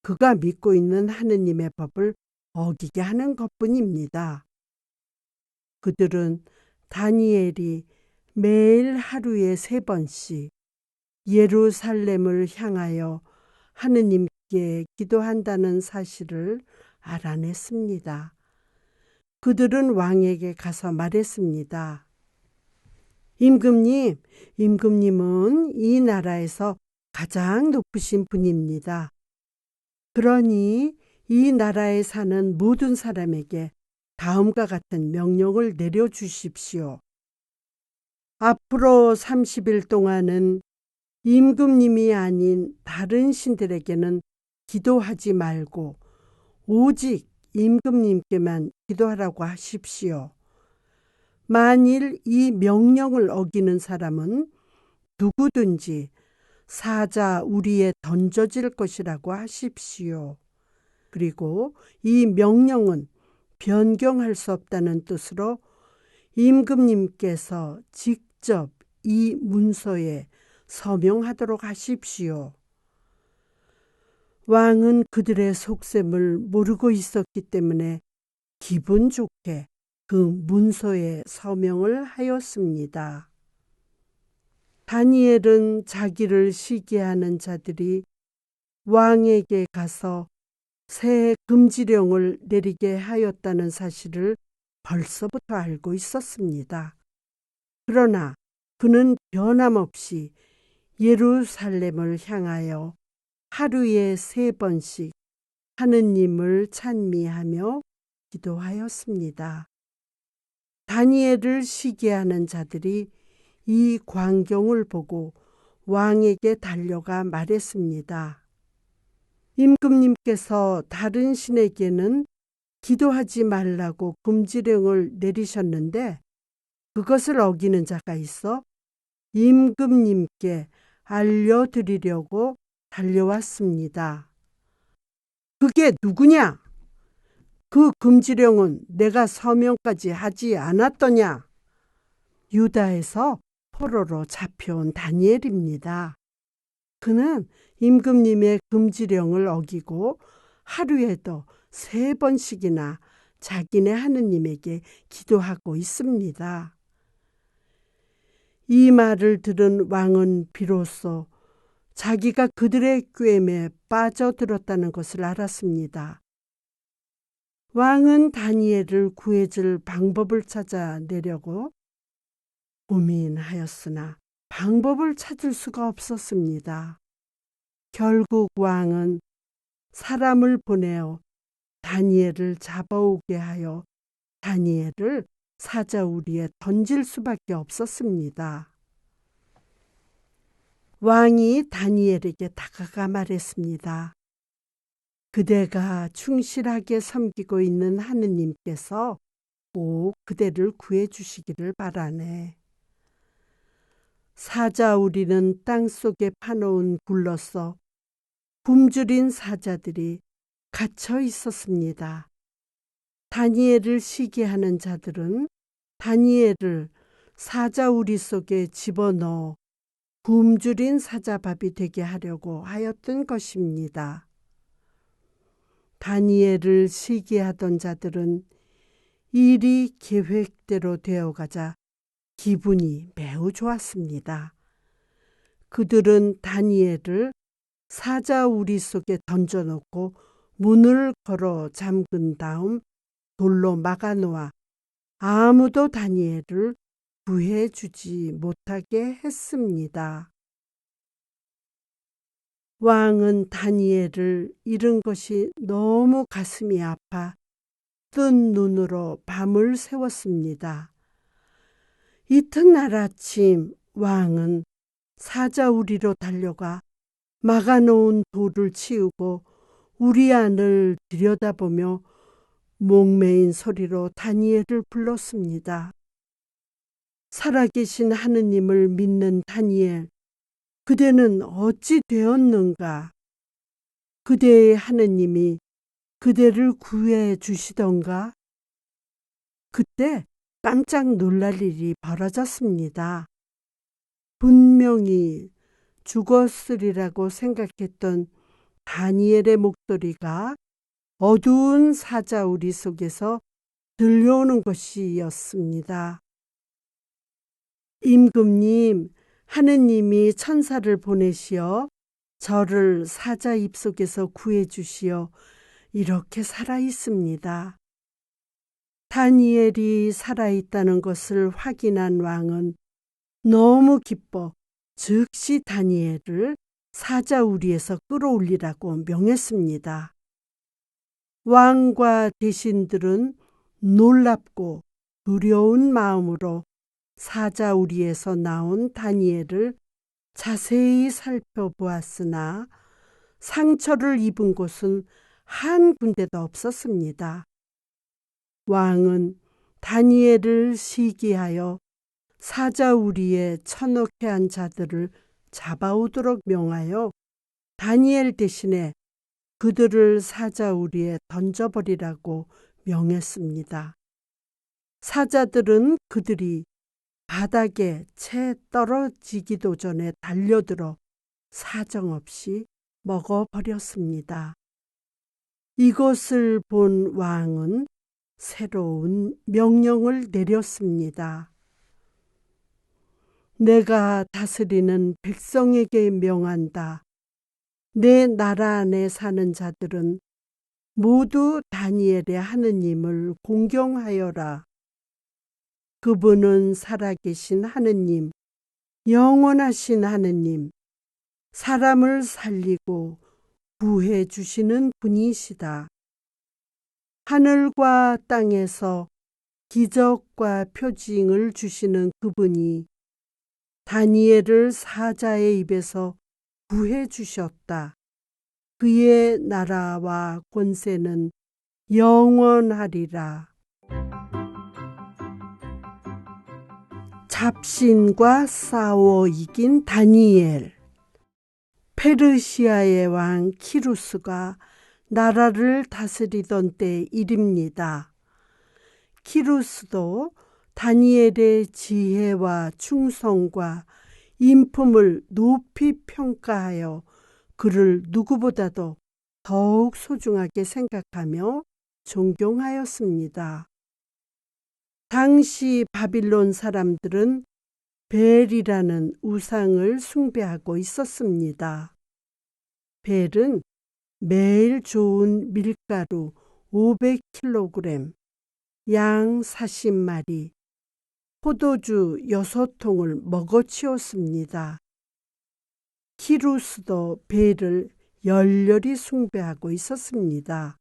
S1: 그가 믿고 있는 하느님의 법을 어기게 하는 것뿐입니다. 그들은 다니엘이 매일 하루에 3번씩 예루살렘을 향하여 하느님께 기도한다는 사실을 알아냈습니다. 그들은 왕에게 가서 말했습니다. 임금님은 이 나라에서 가장 높으신 분입니다. 그러니 이 나라에 사는 모든 사람에게 다음과 같은 명령을 내려주십시오. 앞으로 30일 동안은 임금님이 아닌 다른 신들에게는 기도하지 말고 오직 임금님께만 기도하라고 하십시오. 만일 이 명령을 어기는 사람은 누구든지 사자 우리에 던져질 것이라고 하십시오. 그리고 이 명령은 변경할 수 없다는 뜻으로 임금님께서 직접 이 문서에 서명하도록 하십시오. 왕은 그들의 속셈을 모르고 있었기 때문에 기분 좋게 그 문서에 서명을 하였습니다. 다니엘은 자기를 시기하는 자들이 왕에게 가서 새 금지령을 내리게 하였다는 사실을 벌써부터 알고 있었습니다. 그러나 그는 변함없이 예루살렘을 향하여 하루에 3번씩 하느님을 찬미하며 기도하였습니다. 다니엘을 시기하는 자들이 이 광경을 보고 왕에게 달려가 말했습니다. 임금님께서 다른 신에게는 기도하지 말라고 금지령을 내리셨는데 그것을 어기는 자가 있어 임금님께 알려드리려고 달려왔습니다. 그게 누구냐? 그 금지령은 내가 서명까지 하지 않았더냐? 유다에서 포로로 잡혀온 다니엘입니다. 그는 임금님의 금지령을 어기고 하루에도 3번씩이나 자기네 하느님에게 기도하고 있습니다. 이 말을 들은 왕은 비로소 자기가 그들의 꾀에 빠져들었다는 것을 알았습니다. 왕은 다니엘을 구해줄 방법을 찾아내려고 고민하였으나 방법을 찾을 수가 없었습니다. 결국 왕은 사람을 보내어 다니엘을 잡아오게 하여 다니엘을 사자우리에 던질 수밖에 없었습니다. 왕이 다니엘에게 다가가 말했습니다. 그대가 충실하게 섬기고 있는 하느님께서 꼭 그대를 구해주시기를 바라네. 사자우리는 땅속에 파놓은 굴로서 굶주린 사자들이 갇혀 있었습니다. 다니엘을 시기하는 자들은 다니엘을 사자우리 속에 집어넣어 굶주린 사자밥이 되게 하려고 하였던 것입니다. 다니엘을 시기하던 자들은 일이 계획대로 되어가자 기분이 매우 좋았습니다. 그들은 다니엘을 사자우리 속에 던져놓고 문을 걸어 잠근 다음 돌로 막아놓아 아무도 다니엘을 구해주지 못하게 했습니다. 왕은 다니엘을 잃은 것이 너무 가슴이 아파 뜬 눈으로 밤을 새웠습니다. 이튿날 아침 왕은 사자우리로 달려가 막아놓은 돌을 치우고 우리 안을 들여다보며 목매인 소리로 다니엘을 불렀습니다. 살아계신 하느님을 믿는 다니엘, 그대는 어찌 되었는가? 그대의 하느님이 그대를 구해 주시던가? 그때 깜짝 놀랄 일이 벌어졌습니다. 분명히 죽었으리라고 생각했던 다니엘의 목소리가 어두운 사자우리 속에서 들려오는 것이었습니다. 임금님, 하느님이 천사를 보내시어 저를 사자 입속에서 구해주시어 이렇게 살아있습니다. 다니엘이 살아있다는 것을 확인한 왕은 너무 기뻐 즉시 다니엘을 사자우리에서 끌어올리라고 명했습니다. 왕과 대신들은 놀랍고 두려운 마음으로 사자우리에서 나온 다니엘을 자세히 살펴보았으나 상처를 입은 곳은 한 군데도 없었습니다. 왕은 다니엘을 시기하여 사자우리에 처넣게 한 자들을 잡아오도록 명하여 다니엘 대신에 그들을 사자우리에 던져버리라고 명했습니다. 사자들은 그들이 바닥에 채 떨어지기도 전에 달려들어 사정없이 먹어버렸습니다. 이것을 본 왕은 새로운 명령을 내렸습니다. 내가 다스리는 백성에게 명한다. 내 나라 안에 사는 자들은 모두 다니엘의 하느님을 공경하여라. 그분은 살아계신 하느님, 영원하신 하느님, 사람을 살리고 구해 주시는 분이시다. 하늘과 땅에서 기적과 표징을 주시는 그분이 다니엘을 사자의 입에서 구해 주셨다. 그의 나라와 권세는 영원하리라. 잡신과 싸워 이긴 다니엘. 페르시아의 왕 키루스가 나라를 다스리던 때 일입니다. 키루스도 다니엘의 지혜와 충성과 인품을 높이 평가하여 그를 누구보다도 더욱 소중하게 생각하며 존경하였습니다. 당시 바빌론 사람들은 벨이라는 우상을 숭배하고 있었습니다. 벨은 매일 좋은 밀가루 500kg, 양 40마리, 포도주 6통을 먹어치웠습니다. 키루스도 벨을 열렬히 숭배하고 있었습니다.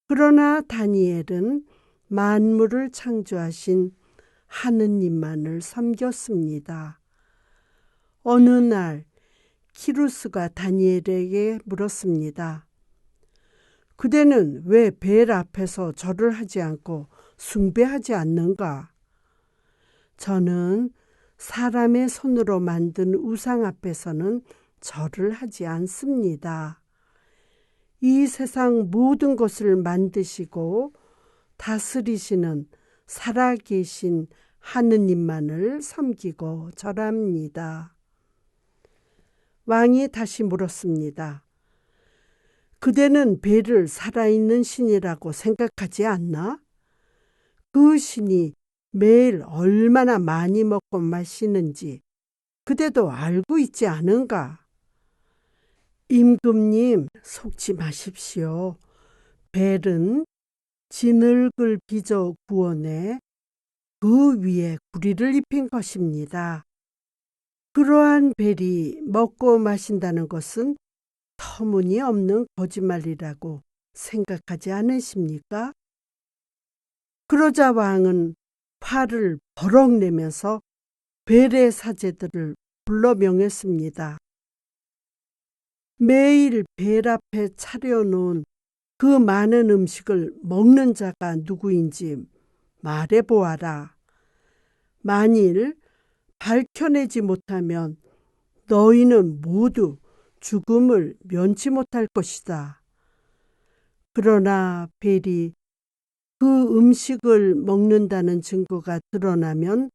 S1: 그러나 다니엘은 만물을 창조하신 하느님만을 섬겼습니다. 어느 날 키루스가 다니엘에게 물었습니다. 그대는 왜 벨 앞에서 절을 하지 않고 숭배하지 않는가? 저는 사람의 손으로 만든 우상 앞에서는 절을 하지 않습니다. 이 세상 모든 것을 만드시고 다스리시는 살아계신 하느님만을 섬기고 절합니다. 왕이 다시 물었습니다. 그대는 벨을 살아있는 신이라고 생각하지 않나? 그 신이 매일 얼마나 많이 먹고 마시는지 그대도 알고 있지 않은가? 임금님, 속지 마십시오. 벨은 진흙을 빚어 구워내 그 위에 구리를 입힌 것입니다. 그러한 벨이 먹고 마신다는 것은 터무니없는 거짓말이라고 생각하지 않으십니까? 그러자 왕은 화를 버럭 내면서 벨의 사제들을 불러 명했습니다. 매일 벨 앞에 차려놓은 그 많은 음식을 먹는 자가 누구인지 말해보아라. 만일 밝혀내지 못하면 너희는 모두 죽음을 면치 못할 것이다. 그러나 벨이 그 음식을 먹는다는 증거가 드러나면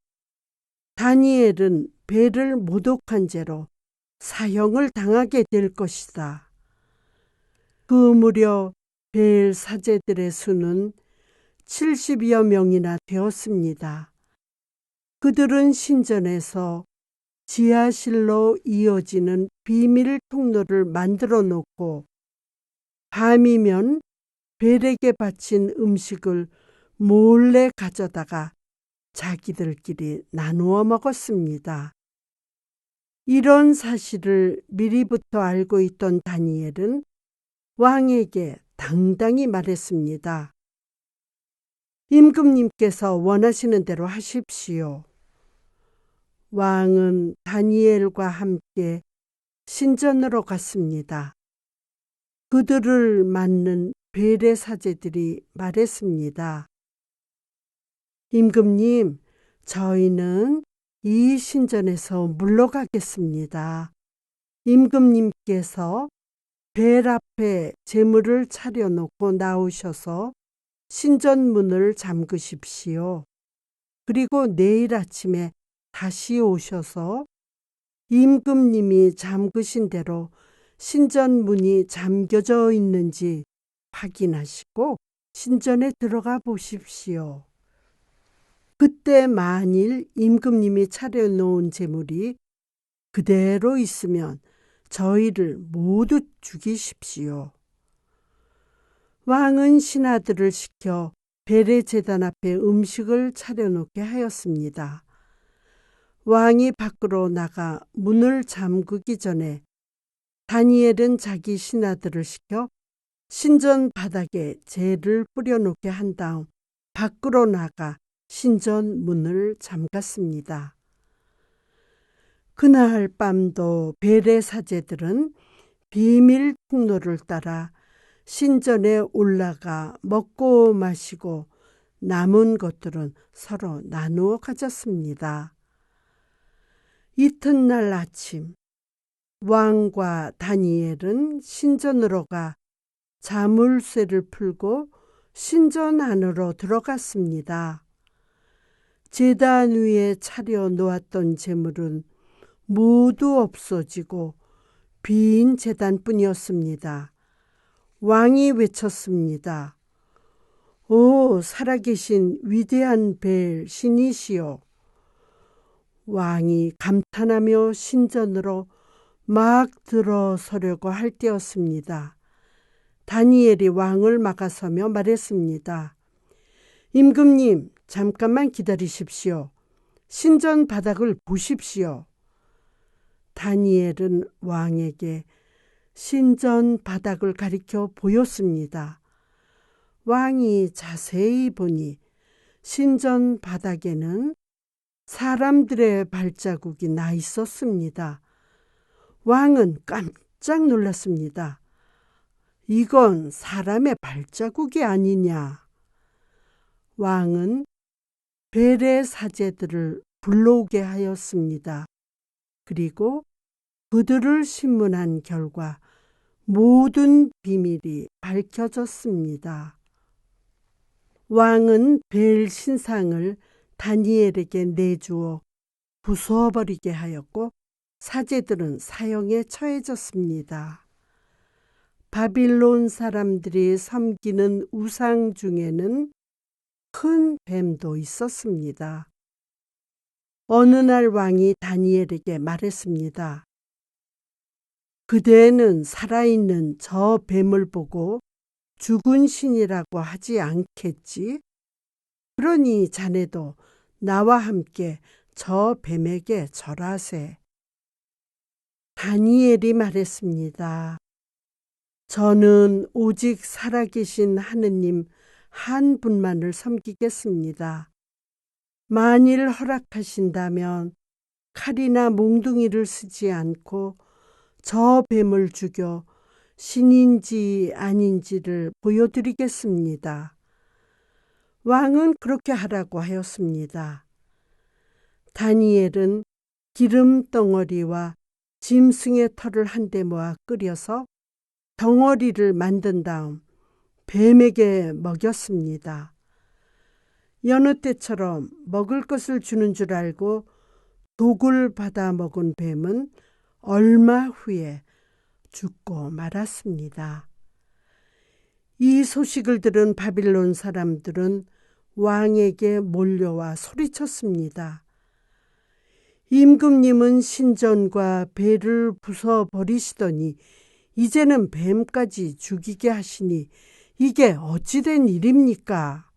S1: 다니엘은 벨을 모독한 죄로 사형을 당하게 될 것이다. 그 무렵 벨 사제들의 수는 70여 명이나 되었습니다. 그들은 신전에서 지하실로 이어지는 비밀 통로를 만들어 놓고 밤이면 벨에게 바친 음식을 몰래 가져다가 자기들끼리 나누어 먹었습니다. 이런 사실을 미리부터 알고 있던 다니엘은 왕에게 당당히 말했습니다. 임금님께서 원하시는 대로 하십시오. 왕은 다니엘과 함께 신전으로 갔습니다. 그들을 맞는 벨의 사제들이 말했습니다. 임금님, 저희는 이 신전에서 물러가겠습니다. 임금님께서 벨 앞에 제물을 차려놓고 나오셔서 신전 문을 잠그십시오. 그리고 내일 아침에 다시 오셔서 임금님이 잠그신 대로 신전 문이 잠겨져 있는지 확인하시고 신전에 들어가 보십시오. 그때 만일 임금님이 차려놓은 제물이 그대로 있으면 저희를 모두 죽이십시오. 왕은 신하들을 시켜 벨의 제단 앞에 음식을 차려놓게 하였습니다. 왕이 밖으로 나가 문을 잠그기 전에 다니엘은 자기 신하들을 시켜 신전 바닥에 재를 뿌려놓게 한 다음 밖으로 나가 신전 문을 잠갔습니다. 그날 밤도 벨의 사제들은 비밀 통로를 따라 신전에 올라가 먹고 마시고 남은 것들은 서로 나누어 가졌습니다. 이튿날 아침 왕과 다니엘은 신전으로 가 자물쇠를 풀고 신전 안으로 들어갔습니다. 제단 위에 차려 놓았던 제물은 모두 없어지고 빈 제단뿐이었습니다. 왕이 외쳤습니다. 오, 살아계신 위대한 벨 신이시여. 왕이 감탄하며 신전으로 막 들어서려고 할 때였습니다. 다니엘이 왕을 막아서며 말했습니다. 임금님, 잠깐만 기다리십시오. 신전 바닥을 보십시오. 다니엘은 왕에게 신전 바닥을 가리켜 보였습니다. 왕이 자세히 보니 신전 바닥에는 사람들의 발자국이 나 있었습니다. 왕은 깜짝 놀랐습니다. 이건 사람의 발자국이 아니냐. 왕은 벨의 사제들을 불러오게 하였습니다. 그리고 그들을 신문한 결과 모든 비밀이 밝혀졌습니다. 왕은 벨 신상을 다니엘에게 내주어 부숴버리게 하였고 사제들은 사형에 처해졌습니다. 바빌론 사람들이 섬기는 우상 중에는 큰 뱀도 있었습니다. 어느 날 왕이 다니엘에게 말했습니다. 그대는 살아있는 저 뱀을 보고 죽은 신이라고 하지 않겠지? 그러니 자네도 나와 함께 저 뱀에게 절하세. 다니엘이 말했습니다. 저는 오직 살아계신 하느님 한 분만을 섬기겠습니다. 만일 허락하신다면 칼이나 몽둥이를 쓰지 않고 저 뱀을 죽여 신인지 아닌지를 보여드리겠습니다. 왕은 그렇게 하라고 하였습니다. 다니엘은 기름 덩어리와 짐승의 털을 한데 모아 끓여서 덩어리를 만든 다음 뱀에게 먹였습니다. 여느 때처럼 먹을 것을 주는 줄 알고 독을 받아 먹은 뱀은 얼마 후에 죽고 말았습니다. 이 소식을 들은 바빌론 사람들은 왕에게 몰려와 소리쳤습니다. 임금님은 신전과 배를 부숴버리시더니 이제는 뱀까지 죽이게 하시니 이게 어찌된 일입니까?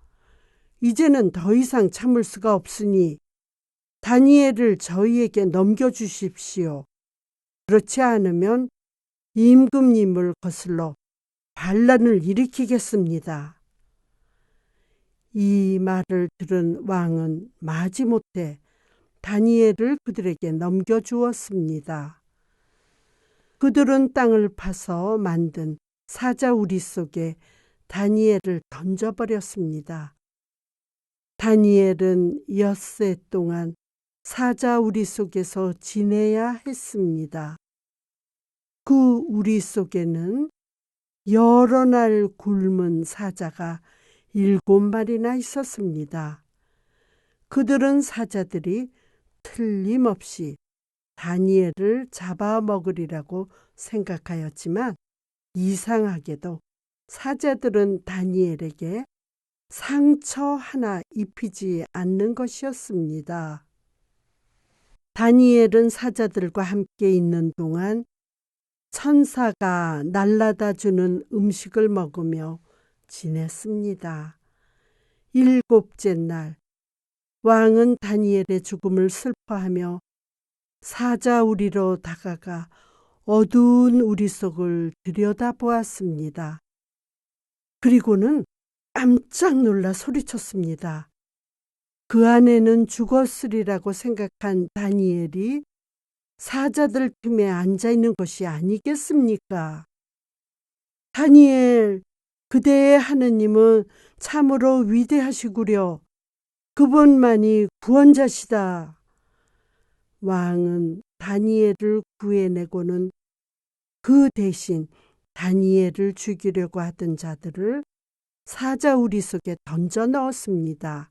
S1: 이제는 더 이상 참을 수가 없으니 다니엘을 저희에게 넘겨주십시오. 그렇지 않으면 임금님을 거슬러 반란을 일으키겠습니다. 이 말을 들은 왕은 마지못해 다니엘을 그들에게 넘겨주었습니다. 그들은 땅을 파서 만든 사자우리 속에 다니엘을 던져버렸습니다. 다니엘은 엿새 동안 사자우리 속에서 지내야 했습니다. 그 우리 속에는 여러 날 굶은 사자가 7마리나 있었습니다. 그들은 사자들이 틀림없이 다니엘을 잡아먹으리라고 생각하였지만 이상하게도 사자들은 다니엘에게 상처 하나 입히지 않는 것이었습니다. 다니엘은 사자들과 함께 있는 동안 천사가 날라다 주는 음식을 먹으며 지냈습니다. 7째 날 왕은 다니엘의 죽음을 슬퍼하며 사자우리로 다가가 어두운 우리 속을 들여다보았습니다. 그리고는 깜짝 놀라 소리쳤습니다. 그 안에는 죽었으리라고 생각한 다니엘이 사자들 틈에 앉아있는 것이 아니겠습니까? 다니엘, 그대의 하느님은 참으로 위대하시구려. 그분만이 구원자시다. 왕은 다니엘을 구해내고는 그 대신 다니엘을 죽이려고 하던 자들을 사자우리 속에 던져 넣었습니다.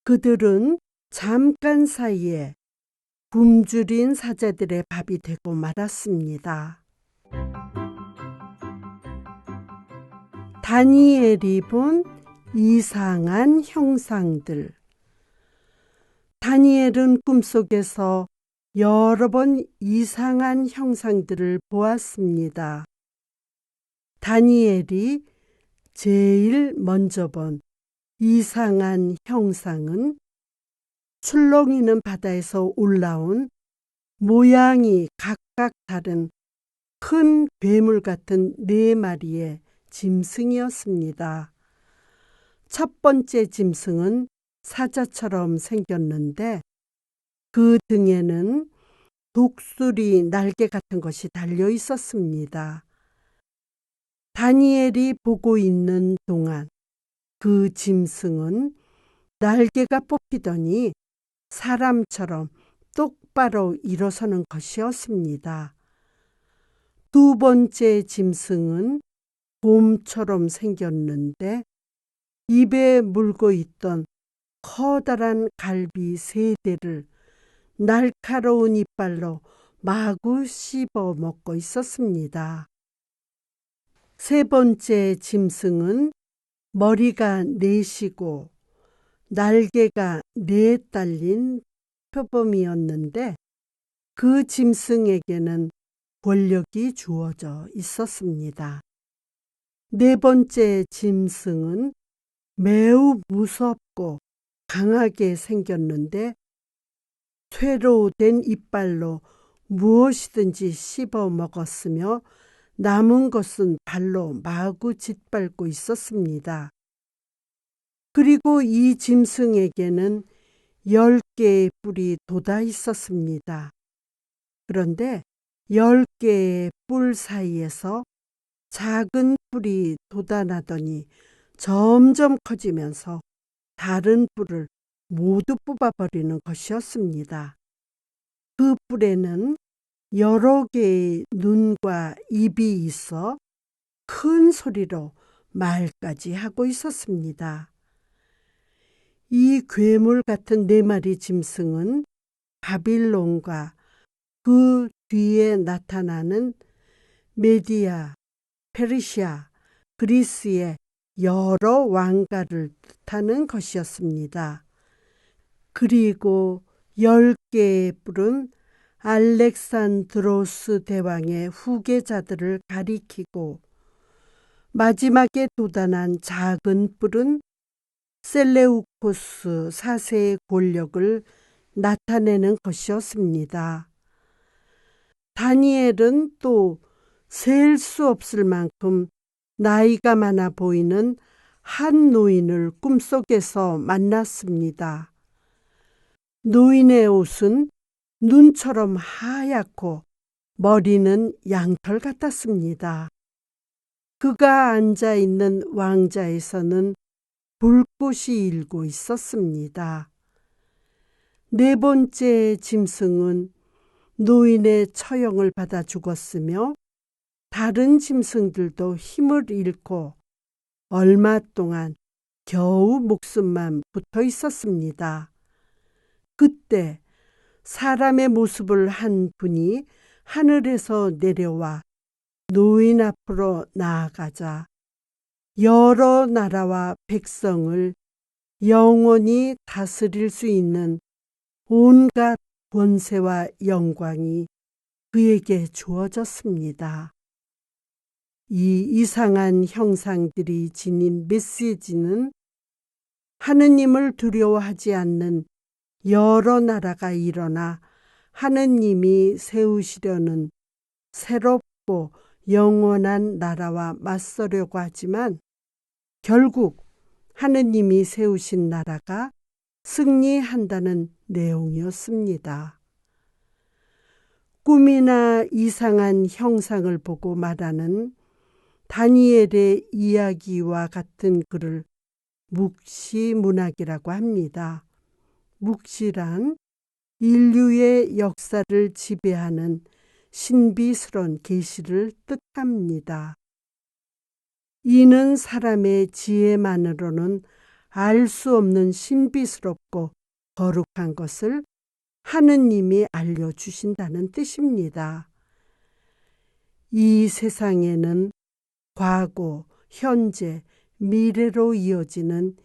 S1: 그들은 잠깐 사이에 굶주린 사자들의 밥이 되고 말았습니다. 다니엘이 본 이상한 형상들. 다니엘은 꿈속에서 여러 번 이상한 형상들을 보았습니다. 다니엘이 제일 먼저 본 이상한 형상은 출렁이는 바다에서 올라온 모양이 각각 다른 큰 괴물 같은 4마리의 짐승이었습니다. 첫 번째 짐승은 사자처럼 생겼는데 그 등에는 독수리 날개 같은 것이 달려 있었습니다. 다니엘이 보고 있는 동안 그 짐승은 날개가 뽑히더니 사람처럼 똑바로 일어서는 것이었습니다. 두 번째 짐승은 곰처럼 생겼는데 입에 물고 있던 커다란 갈비 3대를 날카로운 이빨로 마구 씹어 먹고 있었습니다. 세 번째 짐승은 머리가 4시고 날개가 4 달린 표범이었는데 그 짐승에게는 권력이 주어져 있었습니다. 4번째 짐승은 매우 무섭고 강하게 생겼는데 쇠로 된 이빨로 무엇이든지 씹어 먹었으며 남은 것은 발로 마구 짓밟고 있었습니다. 그리고 이 짐승에게는 10개의 뿔이 돋아 있었습니다. 그런데 10개의 뿔 사이에서 작은 뿔이 돋아나더니 점점 커지면서 다른 뿔을 모두 뽑아버리는 것이었습니다. 그 뿔에는 여러 개의 눈과 입이 있어 큰 소리로 말까지 하고 있었습니다. 이 괴물 같은 4마리 짐승은 바빌론과 그 뒤에 나타나는 메디아, 페르시아, 그리스의 여러 왕가를 뜻하는 것이었습니다. 그리고 10개의 뿔은 알렉산드로스 대왕의 후계자들을 가리키고 마지막에 돋아난 작은 뿔은 셀레우코스 4세의 권력을 나타내는 것이었습니다. 다니엘은 또 셀 수 없을 만큼 나이가 많아 보이는 한 노인을 꿈속에서 만났습니다. 노인의 옷은 눈처럼 하얗고 머리는 양털 같았습니다. 그가 앉아 있는 왕자에서는 불꽃이 일고 있었습니다. 4번째 짐승은 노인의 처형을 받아 죽었으며 다른 짐승들도 힘을 잃고 얼마 동안 겨우 목숨만 붙어 있었습니다. 그때 사람의 모습을 한 분이 하늘에서 내려와 노인 앞으로 나아가자 여러 나라와 백성을 영원히 다스릴 수 있는 온갖 권세와 영광이 그에게 주어졌습니다. 이 이상한 형상들이 지닌 메시지는 하느님을 두려워하지 않는 여러 나라가 일어나 하느님이 세우시려는 새롭고 영원한 나라와 맞서려고 하지만 결국 하느님이 세우신 나라가 승리한다는 내용이었습니다. 꿈이나 이상한 형상을 보고 말하는 다니엘의 이야기와 같은 글을 묵시문학이라고 합니다. 묵시란 인류의 역사를 지배하는 신비스러운 계시를 뜻합니다. 이는 사람의 지혜만으로는 알 수 없는 신비스럽고 거룩한 것을 하느님이 알려주신다는 뜻입니다. 이 세상에는 과거, 현재, 미래로 이어지는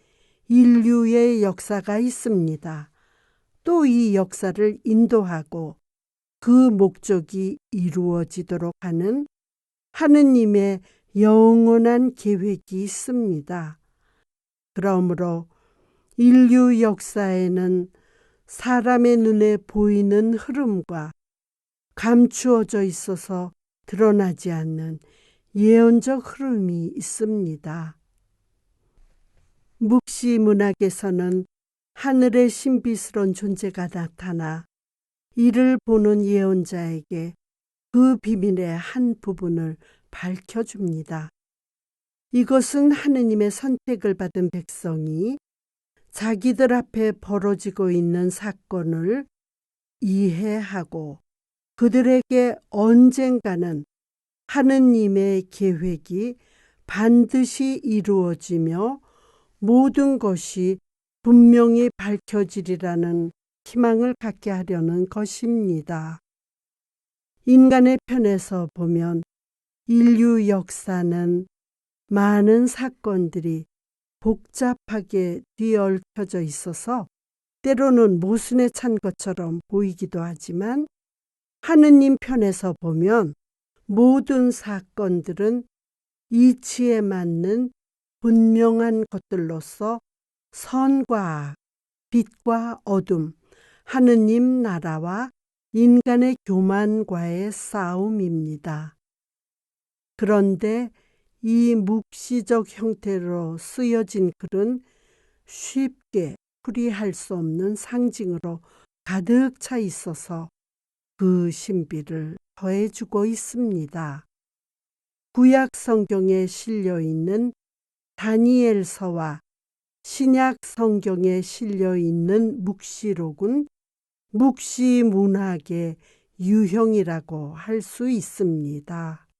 S1: 인류의 역사가 있습니다. 또 이 역사를 인도하고 그 목적이 이루어지도록 하는 하느님의 영원한 계획이 있습니다. 그러므로 인류 역사에는 사람의 눈에 보이는 흐름과 감추어져 있어서 드러나지 않는 예언적 흐름이 있습니다. 묵시문학에서는 하늘의 신비스러운 존재가 나타나 이를 보는 예언자에게 그 비밀의 한 부분을 밝혀줍니다. 이것은 하느님의 선택을 받은 백성이 자기들 앞에 벌어지고 있는 사건을 이해하고 그들에게 언젠가는 하느님의 계획이 반드시 이루어지며 모든 것이 분명히 밝혀지리라는 희망을 갖게 하려는 것입니다. 인간의 편에서 보면 인류 역사는 많은 사건들이 복잡하게 뒤얽혀져 있어서 때로는 모순에 찬 것처럼 보이기도 하지만 하느님 편에서 보면 모든 사건들은 이치에 맞는 분명한 것들로서 선과 악, 빛과 어둠, 하느님 나라와 인간의 교만과의 싸움입니다. 그런데 이 묵시적 형태로 쓰여진 글은 쉽게 풀이할 수 없는 상징으로 가득 차 있어서 그 신비를 더해주고 있습니다. 구약 성경에 실려 있는 다니엘서와 신약 성경에 실려 있는 묵시록은 묵시 문학의 유형이라고 할 수 있습니다.